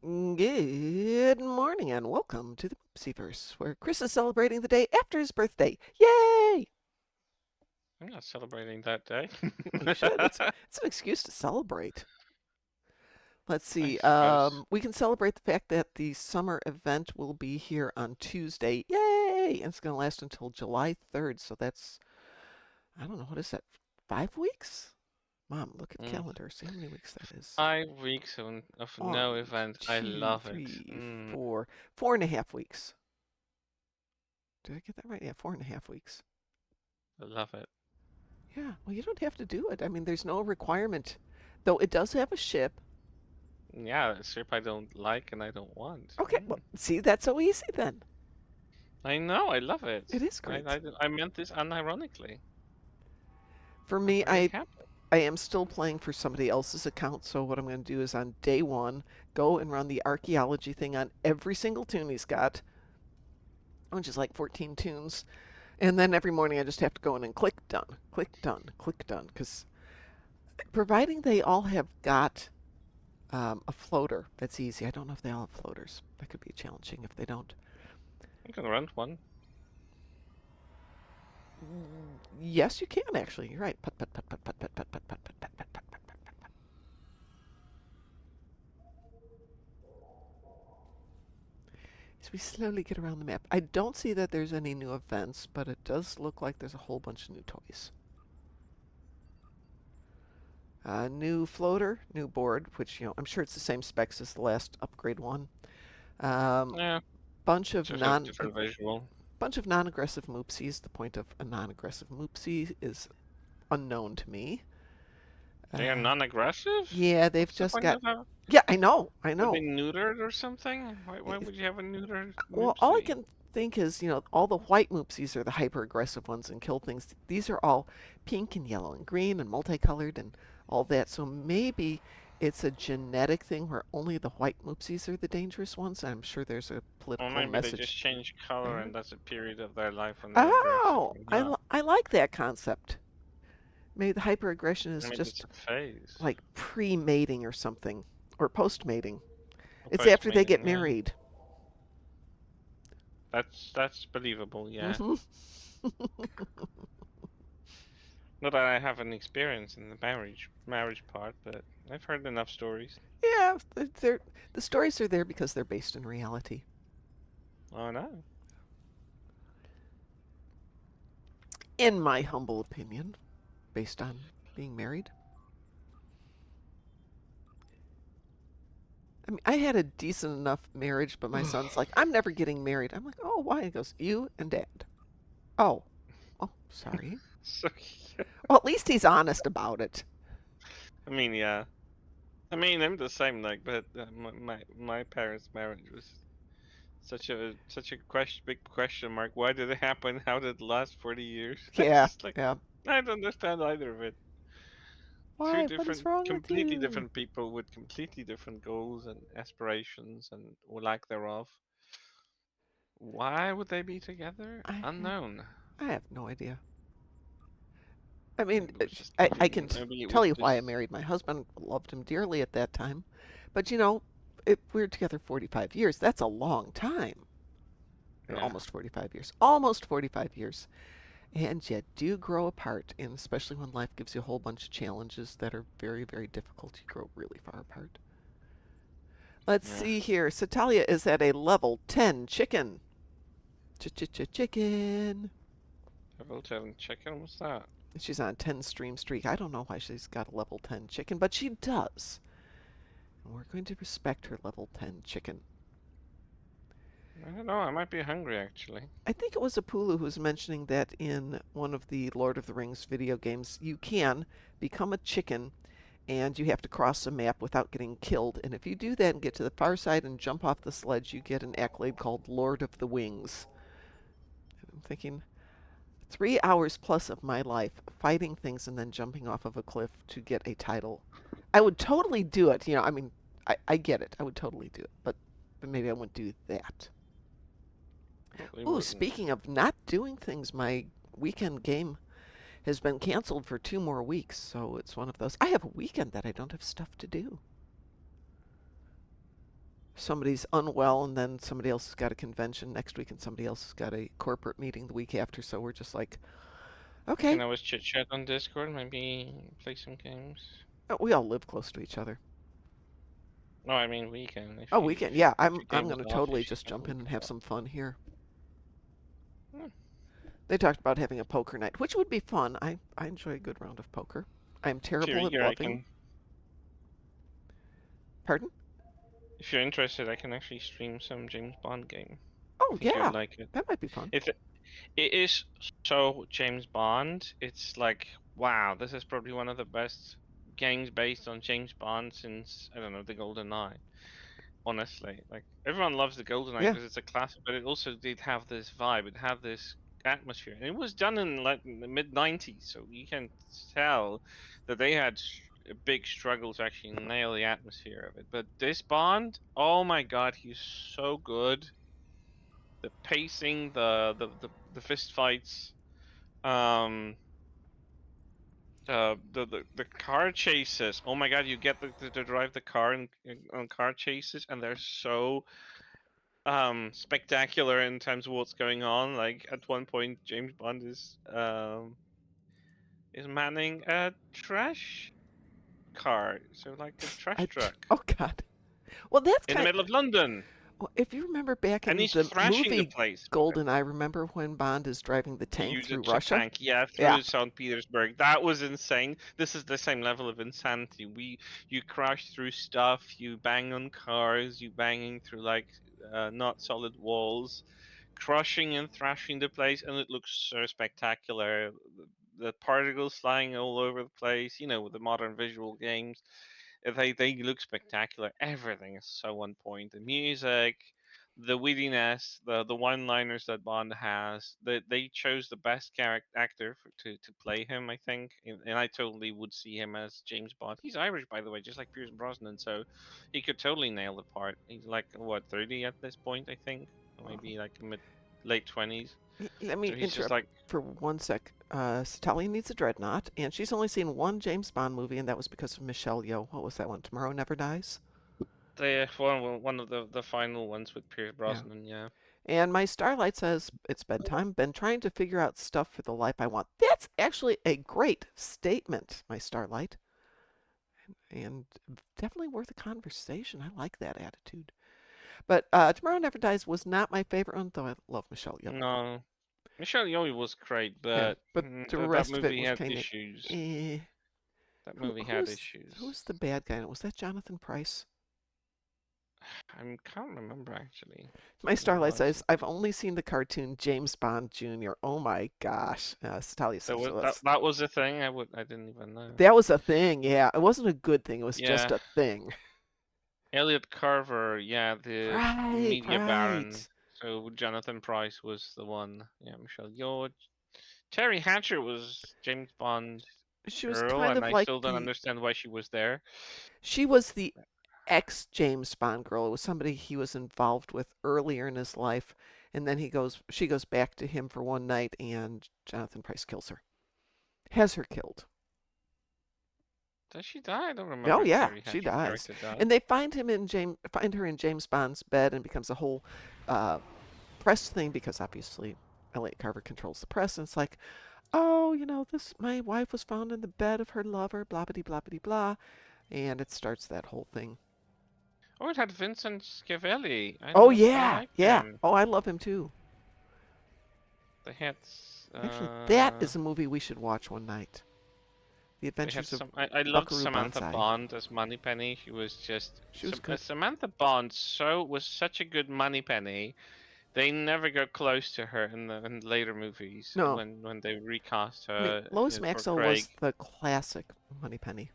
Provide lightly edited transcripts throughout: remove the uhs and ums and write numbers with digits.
Good morning and welcome to the Moopsyverse, where Chris is celebrating the day after his birthday. Yay! I'm not celebrating that day. Well, you should. It's an excuse to celebrate. Let's I see. suppose. We can celebrate the fact that the summer event will be here on Tuesday. Yay! And it's going to last until July 3rd. So that's, I don't know, what is that? 5 weeks? Mom, look at the Mm. calendar. See how many weeks that is. 5 weeks of no One, event. I two, love it. three, four. 4.5 weeks. Did I get that right? Yeah, 4.5 weeks. I love it. Yeah, well, you don't have to do it. I mean, there's no requirement, though it does have a ship. Yeah, a strip I don't like and I don't want. Okay, well, see, that's so easy then. I know, I love it. It is I, great. I, I meant this unironically. For I'm me, very I happy. I am still playing for somebody else's account, so what I'm going to do is on day one, go and run the archaeology thing on every single tune he's got, which is like 14 tunes, and then every morning I just have to go in and click done, click done, click done, because providing they all have got a floater, that's easy. I don't know if they all have floaters. That could be challenging if they don't. I can rent one. Yes, you can actually. You're right. Put, put, put, put, put, put, put, put, put, put, put, put, put, put, put, put. As we slowly get around the map, I don't see that there's any new events, but it does look like there's a whole bunch of new toys. New floater, new board, which I'm sure it's the same specs as the last upgrade one. Um, Yeah, bunch of just have a non different visual. bunch of non-aggressive Moopsies. The point of a non-aggressive Moopsie is unknown to me. They are Uh, non-aggressive? yeah, they've What's the just point got. of that? Yeah, I know, I Are they know. neutered or something? Why would you have a neutered Well, all I Moopsy? can think is, all the white Moopsies are the hyper aggressive ones and kill things. These are all pink and yellow and green and multicolored and all that. So maybe it's a genetic thing where only the white Moopsies are the dangerous ones. I'm sure there's a Or political maybe they just message change color there. and that's a period of their life when they're aggressive. Oh, Or I, not. I like that concept. Maybe the hyper aggression is Maybe it's just a phase. like pre mating or something, or post mating. It's Post after they get mating, yeah. married. That's believable, yeah. Hmm. Not that I have any experience in the marriage part, but I've heard enough stories. Yeah, the stories are there because they're based in reality. Oh no. In my humble opinion, based on being married. I mean, I had a decent enough marriage, but my son's like, I'm never getting married. I'm like, oh, why? He goes, you and dad. Oh, oh, sorry. So Well, at least he's honest about it. I mean, yeah. I mean, I'm the same, like, but my parents' marriage was such a big question mark. Why did it happen? How did it last 40 years? It's Yeah, just like yeah. I don't understand either of it. Two Why? What is different, wrong with completely you? different people with completely different goals and aspirations and or lack thereof. Why would they be together? I have, Unknown. I have no idea. I mean, Maybe it was just I can maybe it tell was you why I just married my husband. Loved him dearly at that time, but we were together 45 years. That's a long time. Or yeah. almost 45 years. Almost 45 years. And you do grow apart, and especially when life gives you a whole bunch of challenges that are very, very difficult, you grow really far apart. Let's Yeah. see here. Satalia is at a level 10 chicken. Chicken. Level 10 chicken, what's that? She's on a 10 stream streak. I don't know why she's got a level 10 chicken, but she does. And we're going to respect her level 10 chicken. I don't know, I might be hungry actually. I think it was Apulu who was mentioning that in one of the Lord of the Rings video games, you can become a chicken and you have to cross a map without getting killed. And if you do that and get to the far side and jump off the sledge, you get an accolade called Lord of the Wings. I'm thinking 3 hours plus of my life fighting things and then jumping off of a cliff to get a title. I would totally do it. I mean, I get it. I would totally do it. But maybe I wouldn't do that. Probably Ooh, wouldn't. speaking of not doing things, my weekend game has been canceled for 2 more weeks, so it's one of those. I have a weekend that I don't have stuff to do. somebody's unwell and then somebody else has got a convention next week and somebody else has got a corporate meeting the week after. So we're just like, We can okay. always chit chat on Discord, maybe play some games. We all live close to each other. No, I mean we can Oh, we can. Yeah, if I'm your I'm game is gonna off, totally if you just have a jump in and weekend have off. some fun here. Hmm. They talked about having a poker night, which would be fun. I enjoy a good round of poker. I'm If you're terrible at eager, I bluffing. can. Pardon? If you're interested, I can actually stream some James Bond game. I Oh think you'd yeah, like it. that might be fun. If it is so James Bond, it's like wow, this is probably one of the best games based on James Bond since I don't know the Golden Eye. Honestly, like everyone loves the Golden Eye Yeah. because it's a classic, but it also did have this vibe. It had this atmosphere, and it was done in like the mid '90s, so you can tell that they had a big struggle to actually nail the atmosphere of it. But this Bond, oh my God, he's so good. The pacing, the fist fights, um, the car chases. Oh my God, you get to drive the car on car chases, and they're so spectacular in terms of what's going on. Like at one point, James Bond is manning a trash car, so like a trash truck Oh God. Well, that's in the kind. middle of London, Well, if you remember back and in he's the thrashing the movie place with it. Goldeneye, remember when Bond is driving the He tank used a through Russia? tank, yeah, Yeah. through St. Petersburg. That was insane. This is the same level of insanity. You crash through stuff, you bang on cars, you banging through like not solid walls, crushing and thrashing the place, and it looks so spectacular. The particles flying all over the place, you know, with the modern visual games. They look spectacular. Everything is so on point. The music, the wittiness, the one-liners that Bond has. They chose the best character actor to play him, I think, and I totally would see him as James Bond. He's Irish, by the way, just like Pierce Brosnan, so he could totally nail the part. He's like what 30 at this point, I think, or maybe like mid late 20s. Let So me he's just interrupt like for 1 sec. Sally needs a dreadnought, and she's only seen one James Bond movie, and that was because of Michelle Yeoh. What was that one? Tomorrow Never Dies? the one of the final ones with Pierce Yeah. Brosnan. Yeah. And my Starlight says, it's bedtime. Been trying to figure out stuff for the life I want. That's actually a great statement, my Starlight. And definitely worth a conversation. I like that attitude. But Tomorrow Never Dies was not my favorite one, though I love Michelle Yeoh. No, Michelle Yeoh was great, Yeah, but but the that rest of it movie was had kind of issues. eh. That Who movie had who's issues. who's the bad guy? Was that Jonathan Price? I can't remember actually My who it Starlight was. says, I've only seen the cartoon James Bond Jr. Oh my gosh. Talia That says, was so that was a thing. I didn't even know. that was a thing. Yeah, it wasn't a good thing. It was just Yeah, a thing. Elliot Carver. Yeah, the Right, media baron. right. So Jonathan Price was the one. Yeah, Michelle Yeoh. Terry Hatcher was James Bond She was girl, kind and of I like still don't understand why she was there. she was the ex James Bond girl. It was somebody he was involved with earlier in his life, and then she goes back to him for one night, and Jonathan Price kills her, has her killed. Does she die? I don't remember Oh if yeah, Terry she Hatcher's dies, character died. and they find her in James Bond's bed, and becomes a whole uh, press thing because obviously Elliot Carver controls the press, and it's like, oh, this my wife was found in the bed of her lover, blah blah blah blah blah, and it starts that whole thing. Oh, it had Vincent Schiavelli. Oh I yeah, like yeah. him. Oh, I love him too. They had Actually, that uh is a movie we should watch one night. The they had Adventures of some. I loved Buckaroo Samantha Banzai. Bond as Moneypenny. She was just She was good. Samantha Bond. Was such a good Moneypenny. They never got close to her in the later movies No, when they recast I mean her Lois for Maxwell Craig. was the classic Moneypenny,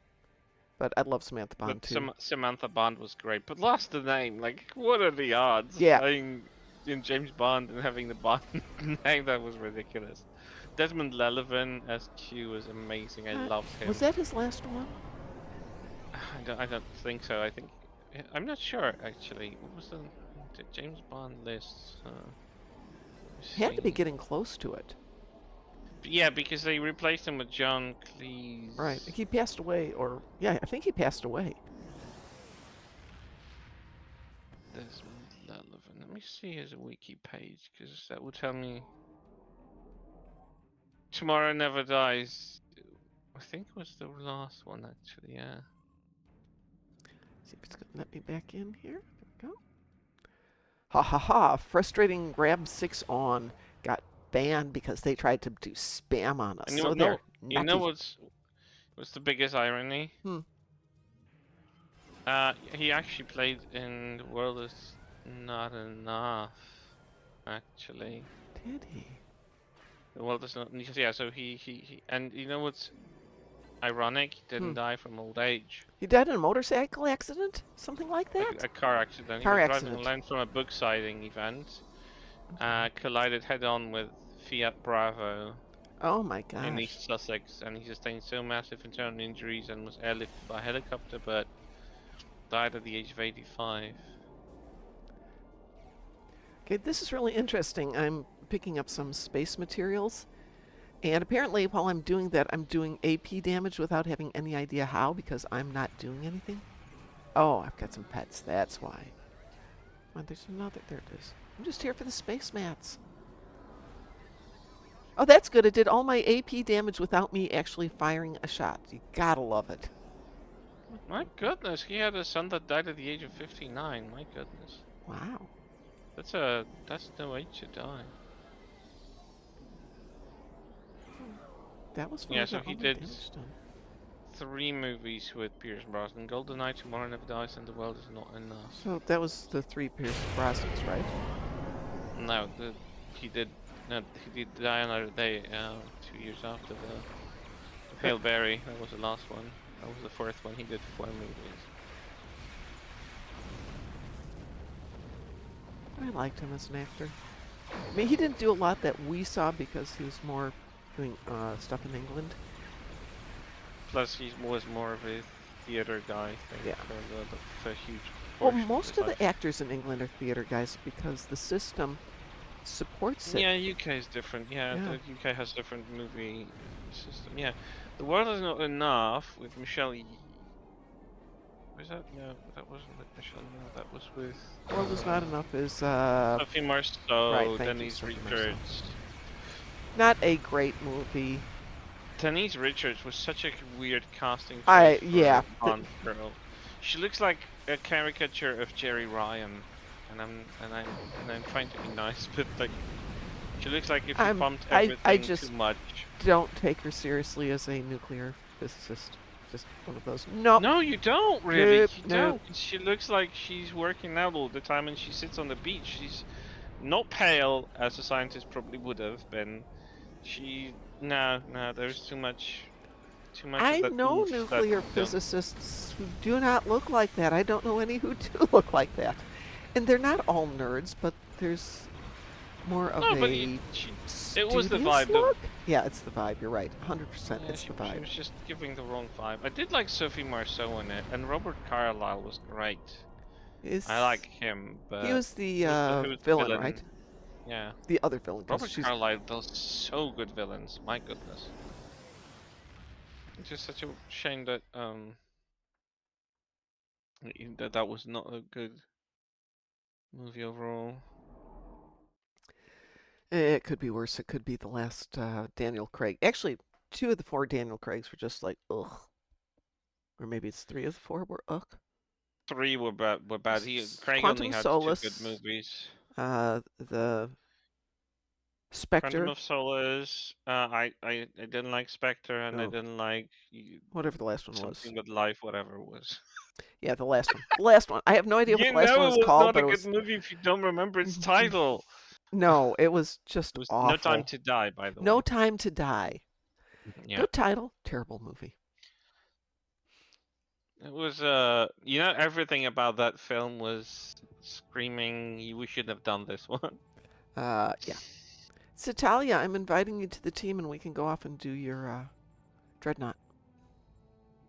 but I love Samantha But Bond too. Samantha Bond was great. But lost the name. Like, what are the odds Yeah. playing in James Bond and having the Bond name? That was ridiculous. Desmond Llewellyn as Q was amazing. I loved Was him. that his last one? I don't think so. I think I'm not sure actually. What was the James Bond list? Let me He had to be see. getting close to it. Yeah, because they replaced him with John Right. Cleese. He passed away, or yeah, I think he passed away. Desmond Lelevan. Let me see his wiki page, because that would tell me. Tomorrow Never Dies. I think it was the last one, actually, yeah. See if it's going to let me back in here. There we go. Ha ha ha. Frustrating grab 6 on got banned because they tried to do spam on us. And So they're you know nutty. what's the biggest irony? Hmm. He actually played in The World Is Not Enough, actually. Did he? The World Is Not, yeah, so he and you know what's ironic? He Hmm. didn't die from old age. He died in a motorcycle accident? Something like that? A car accident. He Car was driving accident. alone from a book signing event, collided head-on with Fiat Bravo Oh my in gosh. East Sussex, and he sustained so massive internal injuries and was airlifted by helicopter, but died at the age of 85. Okay, this is really interesting. I'm picking up some space materials. And apparently, while I'm doing that, I'm doing AP damage without having any idea how because I'm not doing anything. Oh, I've got some pets. That's why. Oh, there's another. There it is. I'm just here for the space mats. Oh, that's good. It did all my AP damage without me actually firing a shot. You gotta love it. My goodness, he had a son that died at the age of 59. My goodness. Wow. That's no age to die. That was when Yeah, I so got he all my did damage done. 3 movies with Pierce Brosnan: GoldenEye, Tomorrow Never Dies, and The World Is Not Enough. So that was the 3 Pierce Brosnans, right? No, he did no, he did Die Another Day 2 years after the Hail Berry. That was the last one. That was the fourth one. He did 4 movies. I liked him as an actor. I mean, he didn't do a lot that we saw because he was more doing stuff in England. Plus, he was more of a theater guy, I think, Yeah. for a huge Well, portion of most his of life. the actors in England are theater guys because the system supports it. Yeah, UK is different. Yeah, Yeah. the UK has different movie system. Yeah, The World Is Not Enough with Michelle. Was that no? That wasn't with Michelle. No, that was with World is not enough is Sophie right. Marceau, Thank you, Denise Sophie Marceau. Richards. Not a great movie. Denise Richards was such a weird casting choice I for yeah. Bond girl. She looks like a caricature of Jerry Ryan, and I'm trying to be nice, but like she looks like if you pumped I everything too just much. don't take her seriously as a nuclear physicist. Just one of those. Nope. No, you don't really. Nope. You Nope. don't. She looks like she's working out all the time, and she sits on the beach. She's not pale, as a scientist probably would have been. No. There's too much of I that know oomph that nuclear don't. physicists who do not look like that. I don't know any who do look like that. And they're not all nerds, but there's more of No, but a it was the studious vibe. The look. Yeah, it's the vibe. You're right. 100%. Yeah, It's the she vibe. was just giving the wrong vibe. I did like Sophie Marceau in it, and Robert Carlyle was great. I Is like him, he but was the who was the villain, right? villain? Yeah, The other villain, because Robert she's. Carlyle does so good villains. My goodness, it's just such a shame that that was not a good movie overall. It could be worse. It could be the last Daniel Craig. Actually, 2 of the 4 Daniel Craigs were just like ugh, or maybe it's 3 of the 4 were ugh. 3 were bad. Craig only Quantum had 2 good Solace, movies. the Quantum Spectre. of Solace. I didn't like Spectre, and I Oh, didn't like whatever the last one was. something with life, whatever it was. Yeah, the last one. The last one. I have no idea what You the last one know was it was called, not but a it good was. movie if you don't remember its title. No, it was just It was No Time awful. to Die, by the No way. Time to Die. Yeah. Good title, terrible movie. It was everything about that film was screaming, we should have done this one. Yeah. It's Italia. I'm inviting you to the team, and we can go off and do your Dreadnought.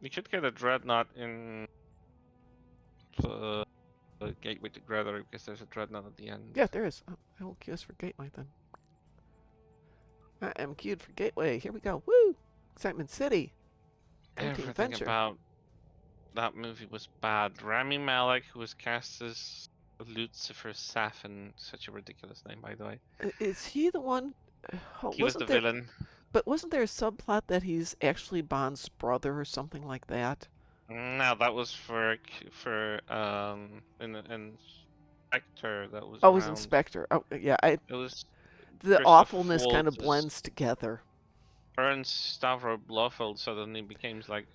We should get a Dreadnought in the Gateway together because there's a Dreadnought at the end. Yeah, there is. Oh, I will queue us for Gateway then. I am queued for Gateway. Here we go. Woo! Excitement City. Go Team Everything Venture. about that movie was bad. Rami Malek, who was cast as Lucifer Safin, such a ridiculous name, by the way. Is he the one? Oh, He was the wasn't there? villain. But wasn't there a subplot that he's actually Bond's brother or something like that? No, that was for in Spectre that was Oh, it was around. Inspector. Oh, yeah. It was The Christopher awfulness kind of Waltz's blends together. Ernst Stavro Blofeld suddenly becomes like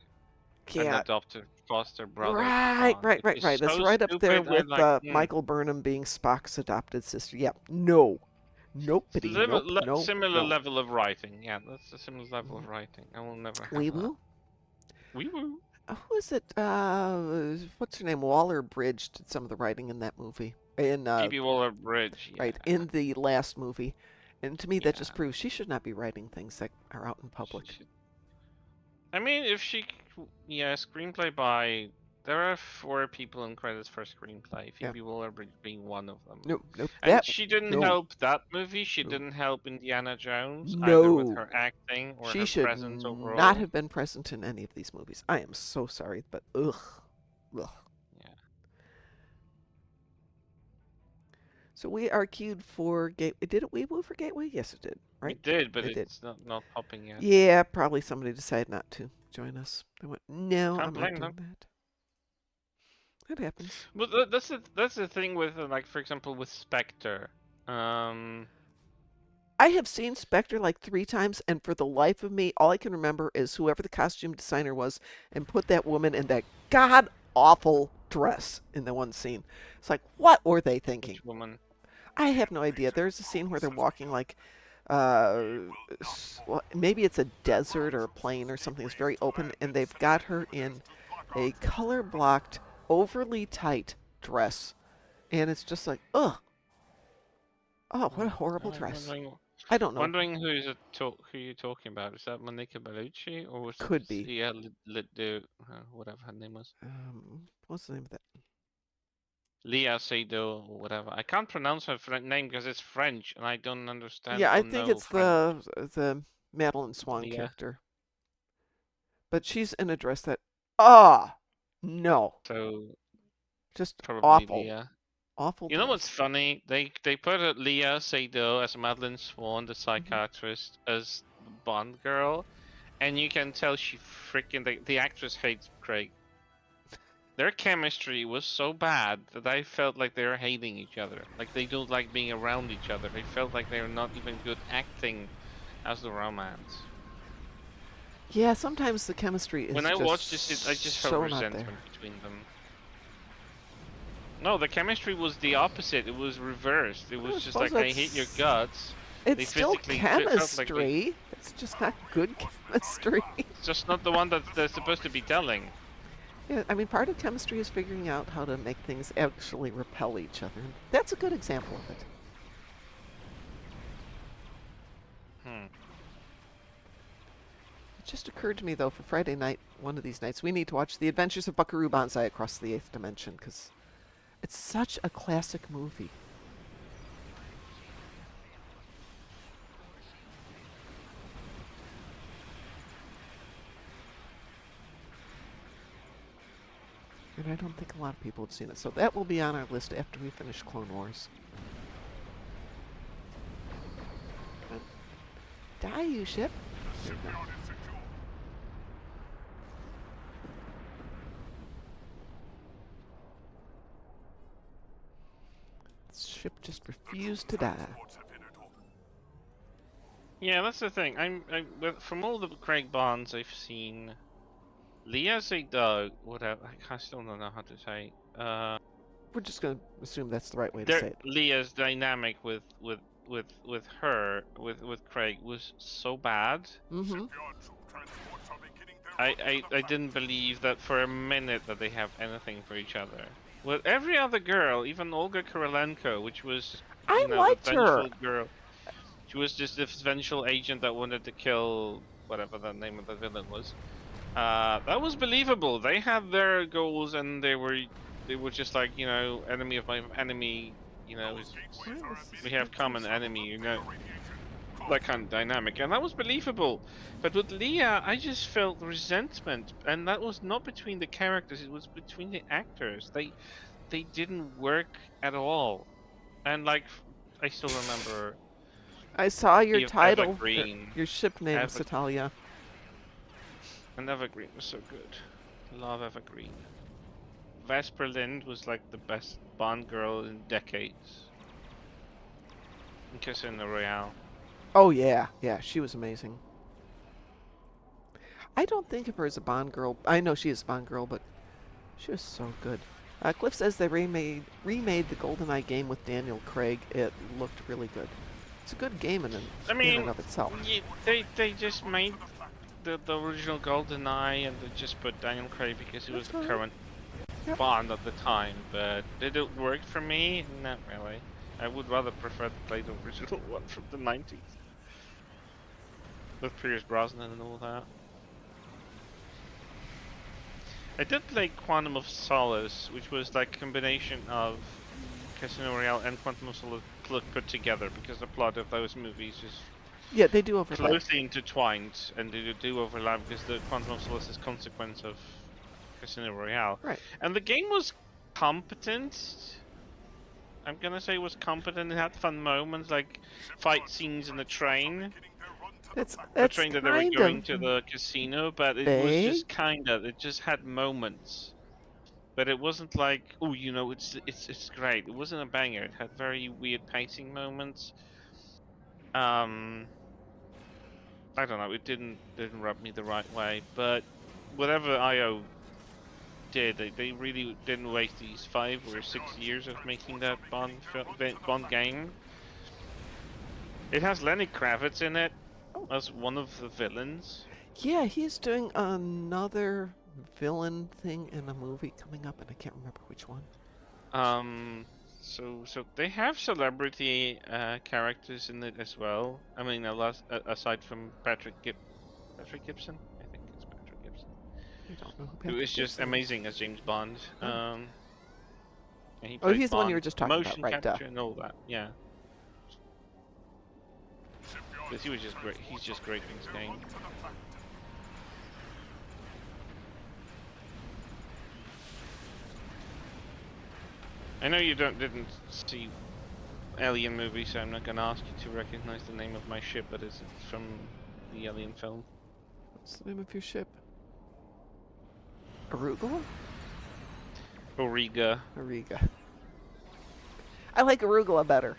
an Yeah. adopted foster brother to Right, Bond, right, which right, is right. That's so right up there stupid. with I'm like, Michael Burnham being Spock's adopted sister. Yeah. No. Nopety. Nope. No. Similar No. level of writing. Yeah, that's a similar level of writing. I will never have Wee that. woo. Wee woo. Who is it? What's her name? Waller Bridge did some of the writing in that movie. In Phoebe Waller-Bridge. right Yeah, in the last movie, and to me that yeah. just proves she should not be writing things that are out in She public. should. I mean, if she, yeah, screenplay by. There are 4 people in credits for screenplay. Yeah. Phoebe Waller-Bridge being one of them. Nope. Nope. And That. she didn't No. help that movie. She No. didn't help Indiana Jones either with No. her acting or She her should presence not overall. have been present in any of these movies. I am so sorry, but ugh. Ugh. Yeah. So we are queued for Gateway. Did it we move for Gateway? Yes, it did. We Right? did, but It did. it's not popping yet. Yeah, probably somebody decided not to join us. They went, no, Can't I'm not blame doing them. that. That happens. But that's the thing with like for example with Spectre. Um, I have seen Spectre like 3 times, and for the life of me, all I can remember is whoever the costume designer was and put that woman in that god awful dress in the one scene. It's like, what were they thinking? which woman? I have no idea. There's a scene where they're walking like, uh, well, maybe it's a desert or a plain or something. It's very open, and they've got her in a color blocked, overly tight dress, and it's just like, ugh, oh, what a horrible I'm dress. I don't know. wondering who you're talking about. Is that Monica Bellucci or was it Could be. Sia whatever her name was? What's the name of that? Leah Seydoux or whatever. I can't pronounce her name because it's French and I don't understand Yeah, I or think know it's French. the Madeline Swan Leah. character. But she's in a dress that, ah, no, So just probably awful, Leah. awful You know what's dress. funny? They put Leah Seydoux as Madeline Swan, the Hmm. psychiatrist, as the Bond girl, and you can tell she freaking the actress hates Craig. Their chemistry was so bad that I felt like they were hating each other. Like they don't like being around each other. They felt like they were not even good acting as the romance. Yeah, sometimes the chemistry When is I just watched this, I just felt so not there. resentment between them. No, the chemistry was the opposite. It was reversed. It I was just suppose like I hate your that's guts. They it's still physically felt like they. chemistry. It's just not good chemistry. It's just not the one that they're supposed to be telling. Yeah, I mean, part of chemistry is figuring out how to make things actually repel each other. That's a good example of it. Hmm. It just occurred to me, though, for Friday night, one of these nights, we need to watch The Adventures of Buckaroo Banzai Across the Eighth Dimension, because it's such a classic movie. And I don't think a lot of people have seen it. So that will be on our list after we finish Clone Wars. Die, you ship. This ship just refused to die. Yeah, that's the thing. From all the Craig Bonds I've seen, Leah Seydoux, whatever. I still don't know how to say. We're just going to assume that's the right way to say it. Leah's dynamic with her with Craig was so bad. Mm-hmm. I didn't believe that for a minute that they have anything for each other. With every other girl, even Olga Kurylenko, which was, I the liked her. vengeful girl. She was just this vengeful agent that wanted to kill whatever the name of the villain was. That was believable. They had their goals and they were just like, enemy of my enemy, we have common enemy, that kind of dynamic, and that was believable. But with Leah, I just felt resentment, and that was not between the characters; it was between the actors. they didn't work at all. And like, I still remember I saw your title, Evergreen. your ship name, Ever Satalia. and Evergreen was so good. Love Evergreen. Vesper Lind was like the best Bond girl in decades. In Casino Royale. Oh yeah, yeah, she was amazing. I don't think of her as a Bond girl. I know she is a Bond girl, but she was so good. Cliff says they remade the GoldenEye game with Daniel Craig. It looked really good. It's a good game I in and mean, of itself. they just made the original GoldenEye and they just put Daniel Craig because he was That's the fine. current Yep. Bond at the time. But did it work for me? Not really. I would rather prefer to play the original one from the 90s with Pierce Brosnan and all that. I did play Quantum of Solace, which was like a combination of Casino Royale and Quantum of Solace put together because the plot of those movies is Yeah, they do overlap. closely intertwined and they do overlap because the Quantum of Solace is consequence of Casino Royale. Right. And the game was competent. I'm gonna say it was competent. It had fun moments like fight scenes in the train. The That's train that they were kind going of to the casino, but it was just vague. it just had moments. But it wasn't like, oh, you know, it's great. It wasn't a banger. It had very weird pacing moments. Um, I don't know. It didn't rub me the right way. But whatever IO did, they really didn't waste these 5 or 6 years of making that Bond game. It has Lenny Kravitz in it Oh, as one of the villains. yeah, he's doing another villain thing in a movie coming up, and I can't remember which one. So they have celebrity characters in it as well. I mean, aside from Patrick Gibson, I think it's Patrick Gibson, I don't know who who Patrick is just Gibson is. amazing as James Bond. Oh, And he oh, plays he's the one you were Bond, just talking about, motion right? Duh. capture and all that. Yeah, because he was just great. He's just great in this game. I know you didn't see Alien movie, so I'm not gonna ask you to recognize the name of my ship, but it's from the Alien film. What's the name of your ship? Arugula? Origa. Ariga. I like Arugula better.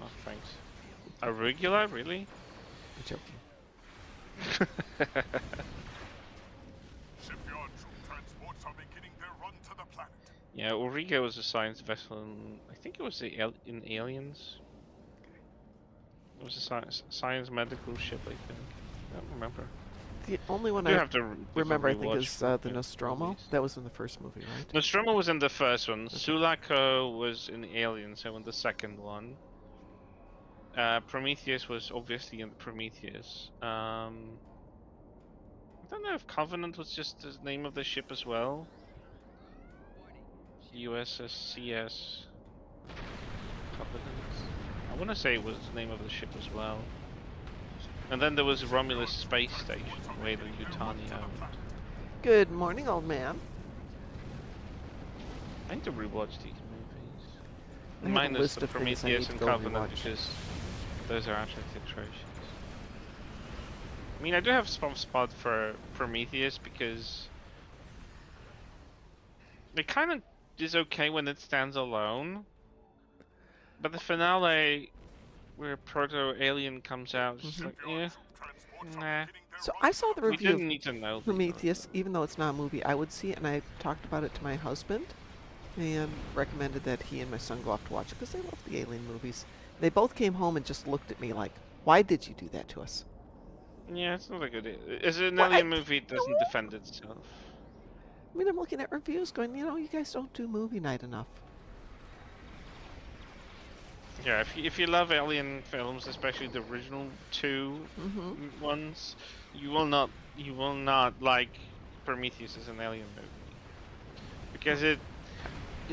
Oh, thanks. Arugula, really? I'm joking. Yeah, Origa was a science vessel in, I think it was in Aliens. It was a science medical ship, I think. I don't remember. The only one I do I have to give a remember, I think, rewatch is for the Nostromo. movies. That was in the first movie, right? Nostromo was in the first one. Okay. Sulaco was in Aliens, so in the second one. Prometheus was obviously in the Prometheus. I don't know if Covenant was just the name of the ship as well. USS Covenant. I want to say it was the name of the ship as well. And then there was Romulus Space Station, where the Yutani owned. Good morning, old man. I need to rewatch these movies. I have a Minus list the of things I need Prometheus to and go Covenant, rewatch. because those are absolutely atrocious. I mean, I do have some spot for Prometheus because it kind of is okay when it stands alone, but the finale where Proto-Alien comes out, it's just like, yeah, nah. So I saw the We review of didn't need to know. Prometheus, even though it's not a movie. I would see it, and I talked about it to my husband, and recommended that he and my son go off to watch it because they love the Alien movies. They both came home and just looked at me like, "Why did you do that to us?" Yeah, it's not a good. As an Well, Alien movie, it doesn't defend itself. I mean, I'm looking at reviews, going, you guys don't do movie night enough. Yeah, if you love Alien films, especially the original two ones, you will not like Prometheus as an Alien movie because it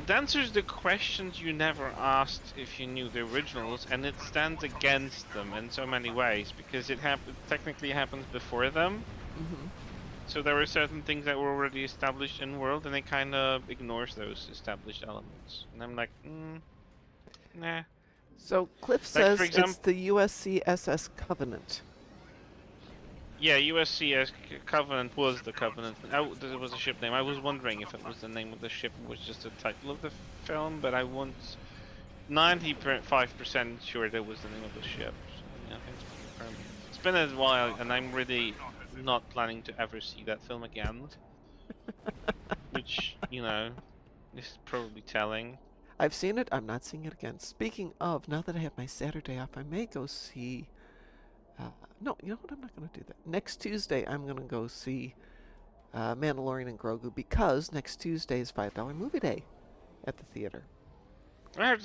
answers the questions you never asked if you knew the originals, and it stands against them in so many ways because it technically happens before them. So there were certain things that were already established in world, and it kind of ignores those established elements. And I'm like, nah. So Cliff Like for says it's example, the USCSS Covenant. yeah, USCS Covenant was the Covenant. There was a ship name. I was wondering if it was the name of the ship or was just the title of the film, but I wasn't 95% sure that was the name of the ship. So yeah, thanks for confirming. It's been a while, and I'm really not planning to ever see that film again, which, is probably telling. I've seen it. I'm not seeing it again. Speaking of, now that I have my Saturday off, I may go see. No, you know what? I'm not going to do that. Next Tuesday, I'm going to go see Mandalorian and Grogu because next Tuesday is $5 movie day at the theater. I heard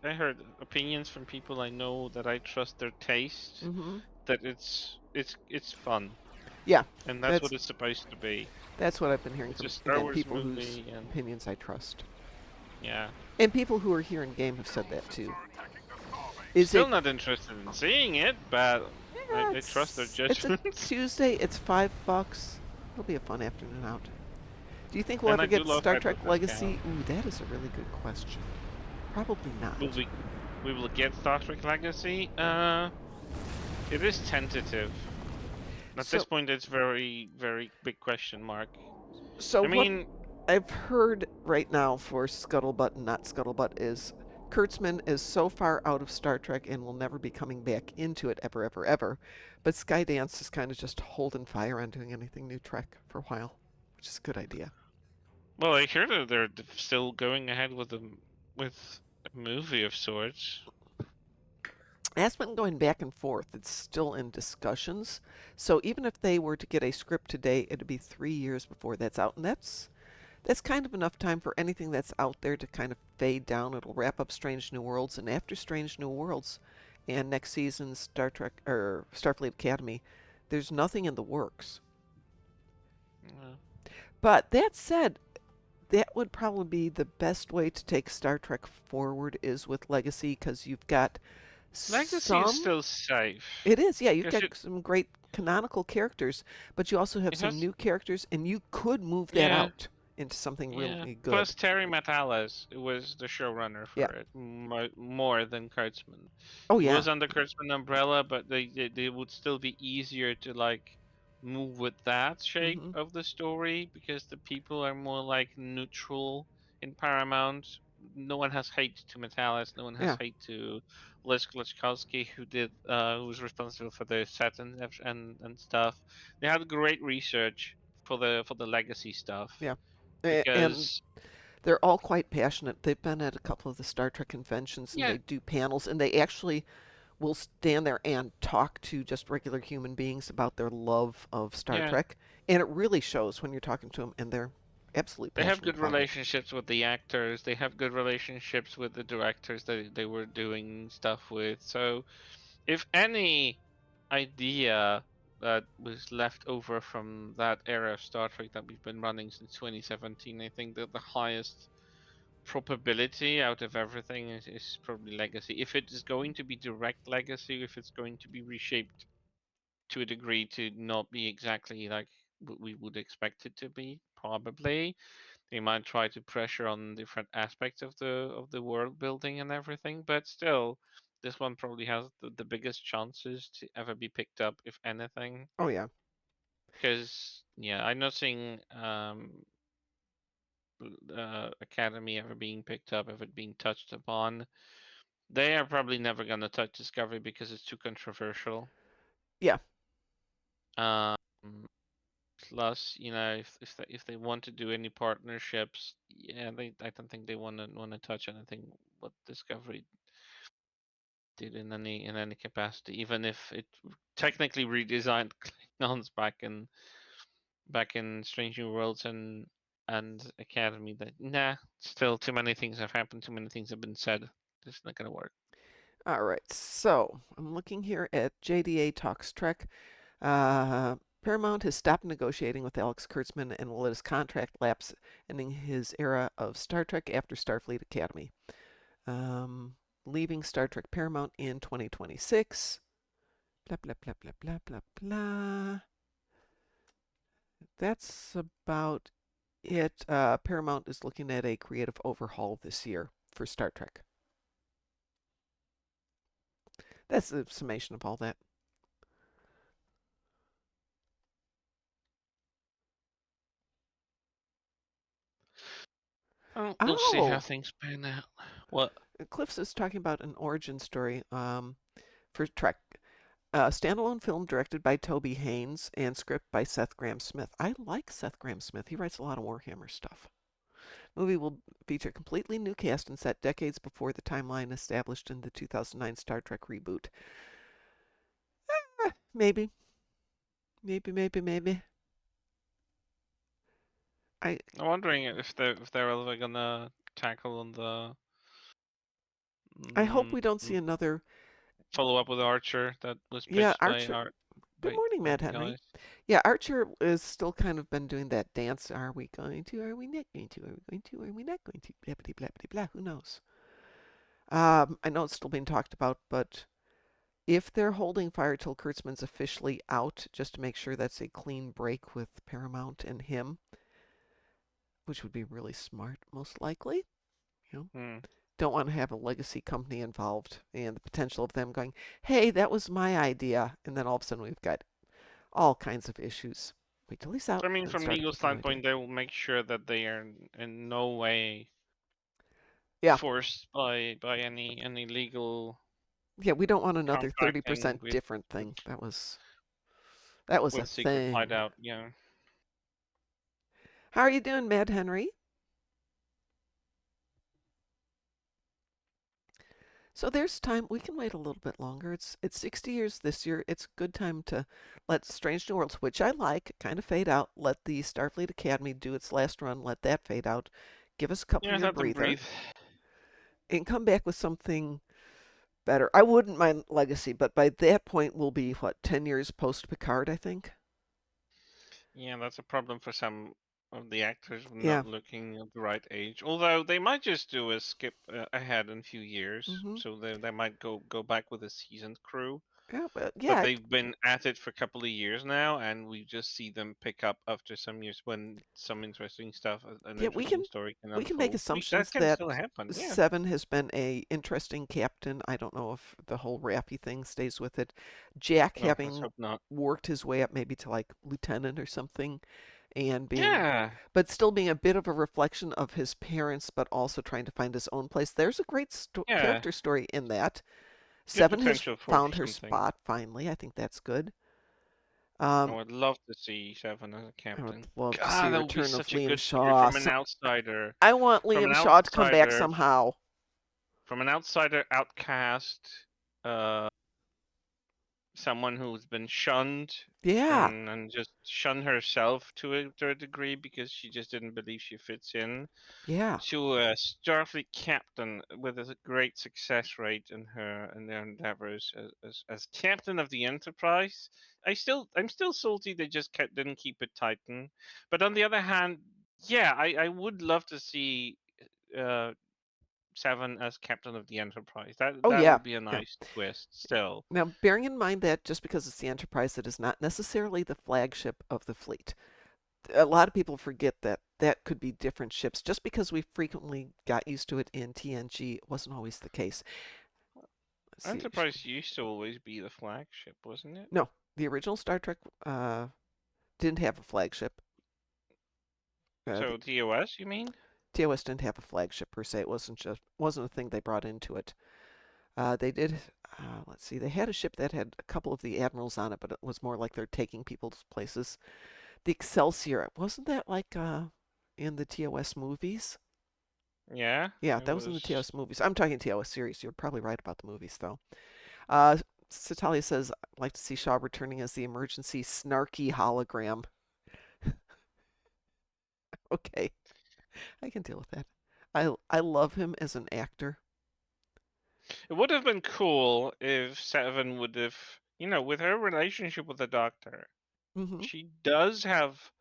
I heard opinions from people I know that I trust their taste Mm-hmm. that it's fun, Yeah, and that's that's what it's supposed to be. that's what I've been hearing It's a from, Star again, Wars people whose movie, and opinions I trust. yeah, And people who are here in game have said that too. Is still it? not interested in seeing it, but Yeah, I trust their it's a judgment. Tuesday. It's $5. It'll be a fun afternoon out. Do you think we'll And ever I do get love Star Trek Edward Legacy? Pascal. Ooh, that is a really good question. Probably Will not. we will get Star Trek Legacy? It is tentative. At this So, point, it's very big question mark. so I what mean, I've heard right now for Scuttlebutt and not Scuttlebutt is Kurtzman is so far out of Star Trek and will never be coming back into it ever, ever, ever. But Skydance is kind of just holding fire on doing anything new Trek for a while, which is a good idea. well, I hear that they're still going ahead with with a movie of sorts. That's been going back and forth. It's still in discussions. So even if they were to get a script today, it'd be 3 years before that's out, and that's kind of enough time for anything that's out there to kind of fade down. It'll wrap up Strange New Worlds, and after Strange New Worlds and next season's Star Trek or Starfleet Academy, there's nothing in the works. Uh, But that said, that would probably be the best way to take Star Trek forward is with Legacy because you've got Legacy is some. still safe It is, yeah, you've because got some great canonical characters, but you also have it some has new characters, and you could move that yeah. out into something Yeah. really good. Plus, Terry Matalas was the showrunner Yeah. for it, more than Kurtzman. Oh, It yeah. was under Kurtzman umbrella, but they would still be easier to like move with that shape Mm-hmm. of the story because the people are more like neutral in Paramount. No one has hate to Matalas. No one has Yeah. hate to Les Klitschkowski, who was responsible for the set and stuff. They had great research for the legacy stuff Yeah. And because they're all quite passionate. They've been at a couple of the Star Trek conventions and yeah, they do panels and they actually will stand there and talk to just regular human beings about their love of Star yeah, Trek. And it really shows when you're talking to them and they're absolutely they have passionate good about it. relationships with the actors. They have good relationships with the directors that they were doing stuff with. So if any idea that was left over from that era of Star Trek that we've been running since 2017, I think that the highest probability out of everything is probably legacy. If it is going to be direct legacy, if it's going to be reshaped to a degree to not be exactly like what we would expect it to be, probably they might try to pressure on different aspects of the world building and everything, but still, this one probably has the biggest chances to ever be picked up, if anything. Oh, yeah. Because yeah, I'm not seeing Academy ever being picked up, ever being touched upon. They are probably never gonna touch Discovery because it's too controversial. Yeah. Um, Plus, if they want to do any partnerships, yeah, they I don't think they want to touch anything what Discovery did in any capacity, even if it technically redesigned Klingons back in Strange New Worlds and Academy. That nah, still too many things have happened, too many things have been said. It's not gonna work. All right. So I'm looking here at JDA Talks Trek. Paramount has stopped negotiating with Alex Kurtzman and will let his contract lapse, ending his era of Star Trek after Starfleet Academy. Um, Leaving Star Trek Paramount in 2026. Blah, blah, blah, blah, blah, blah, blah. that's about it. Paramount is looking at a creative overhaul this year for Star Trek. That's a summation of all that. Well, we'll see how Oh, things pan out. What? Cliffs is talking about an origin story for Trek. Standalone film directed by Toby Haynes and script by Seth Grahame-Smith. I like Seth Grahame-Smith. He writes a lot of Warhammer stuff. Movie will feature a completely new cast and set decades before the timeline established in the 2009 Star Trek reboot. Maybe, maybe. I I'm wondering if they're ever gonna tackle on the I hope mm, we don't see another. follow up with Archer that was Yeah, pitched by Archer. Art Good morning, by Matt the Henry. guys. Yeah, Archer is still kind of been doing that dance. Are we going to? Are we not going to? Are we going to? Are we not going to? Blah blah blah blah blah. Who knows? I know it's still being talked about, but if they're holding fire till Kurtzman's officially out, just to make sure that's a clean break with Paramount and him, which would be really smart, most likely. You know, Hmm. don't want to have a legacy company involved and the potential of them going, "Hey, that was my idea," and then all of a sudden we've got all kinds of issues. Wait till he's out I mean, and from start up legal with a new idea. standpoint, they will make sure that they are in no way Yeah, forced by any legal yeah, we don't want another contracting 30% different with thing. That was a secret thing. hideout. Yeah. How are you doing, Mad Henry? So there's time. We can wait a little bit longer. It's 60 years this year. It's a good time to let Strange New Worlds, which I like, kind of fade out. Let the Starfleet Academy do its last run. Let that fade out. Give us a couple Yeah, year let them breather breathe. and come back with something better. I wouldn't mind Legacy, but by that point we'll be what 10 years post Picard, I think. Yeah, that's a problem for some of the actors not Yeah. looking at the right age. Although they might just do a skip ahead in a few years, Mhm. so they might go back with a seasoned crew. Yeah, but But yeah, they've been at it for a couple of years now, and we just see them pick up after some years when some interesting stuff, an yeah, interesting story can we can make unfold. That assumptions can that still happen. Yeah. Seven has been a interesting captain. I don't know if the whole Raffi thing stays with it. Jack Well, let's having hope not. worked his way up maybe to like lieutenant or something, and being, Yeah. but still being a bit of a reflection of his parents, but also trying to find his own place. There's a great Yeah. character story in that. Good Seven has potential for found her something. spot finally. I think that's good. I Um, would love to see Seven as a I would captain. love to see God, a that would be return of such a Liam good story Shaw. from an outsider. I want From an Liam Shaw to come back outsider, somehow. from an outsider outcast, uh, someone who's been shunned Yeah, and just shunned herself to a degree because she just didn't believe she fits in, yeah, to a Starfleet captain with a great success rate in their endeavors as captain of the Enterprise. I'm still salty they just didn't keep it Titan, but on the other hand, yeah, I would love to see uh, Seven as captain of the Enterprise. oh That yeah, would be a yeah. nice twist. Still, Now, bearing in mind that just because it's the Enterprise, it is not necessarily the flagship of the fleet. A lot of people forget that that could be different ships. Just because we frequently got used to it in TNG, it wasn't always the case. Let's see. Enterprise used to always be the flagship, wasn't it? No, the original Star Trek didn't have a flagship. The So TOS, you mean? TOS didn't have a flagship per se. It wasn't a thing they brought into it. They did. Let's see. They had a ship that had a couple of the admirals on it, but it was more like they're taking people's places. The Excelsior, wasn't that like in the TOS movies? Yeah, Yeah, it that was in the was. TOS movies. I'm talking TOS series. You're probably right about the movies, though. Uh, Satalia says, I'd like to see Shaw returning as the emergency snarky hologram. Okay, I can deal with that. I love him as an actor. It would have been cool if Seven would have, with her relationship with the Doctor. Hmm. She does have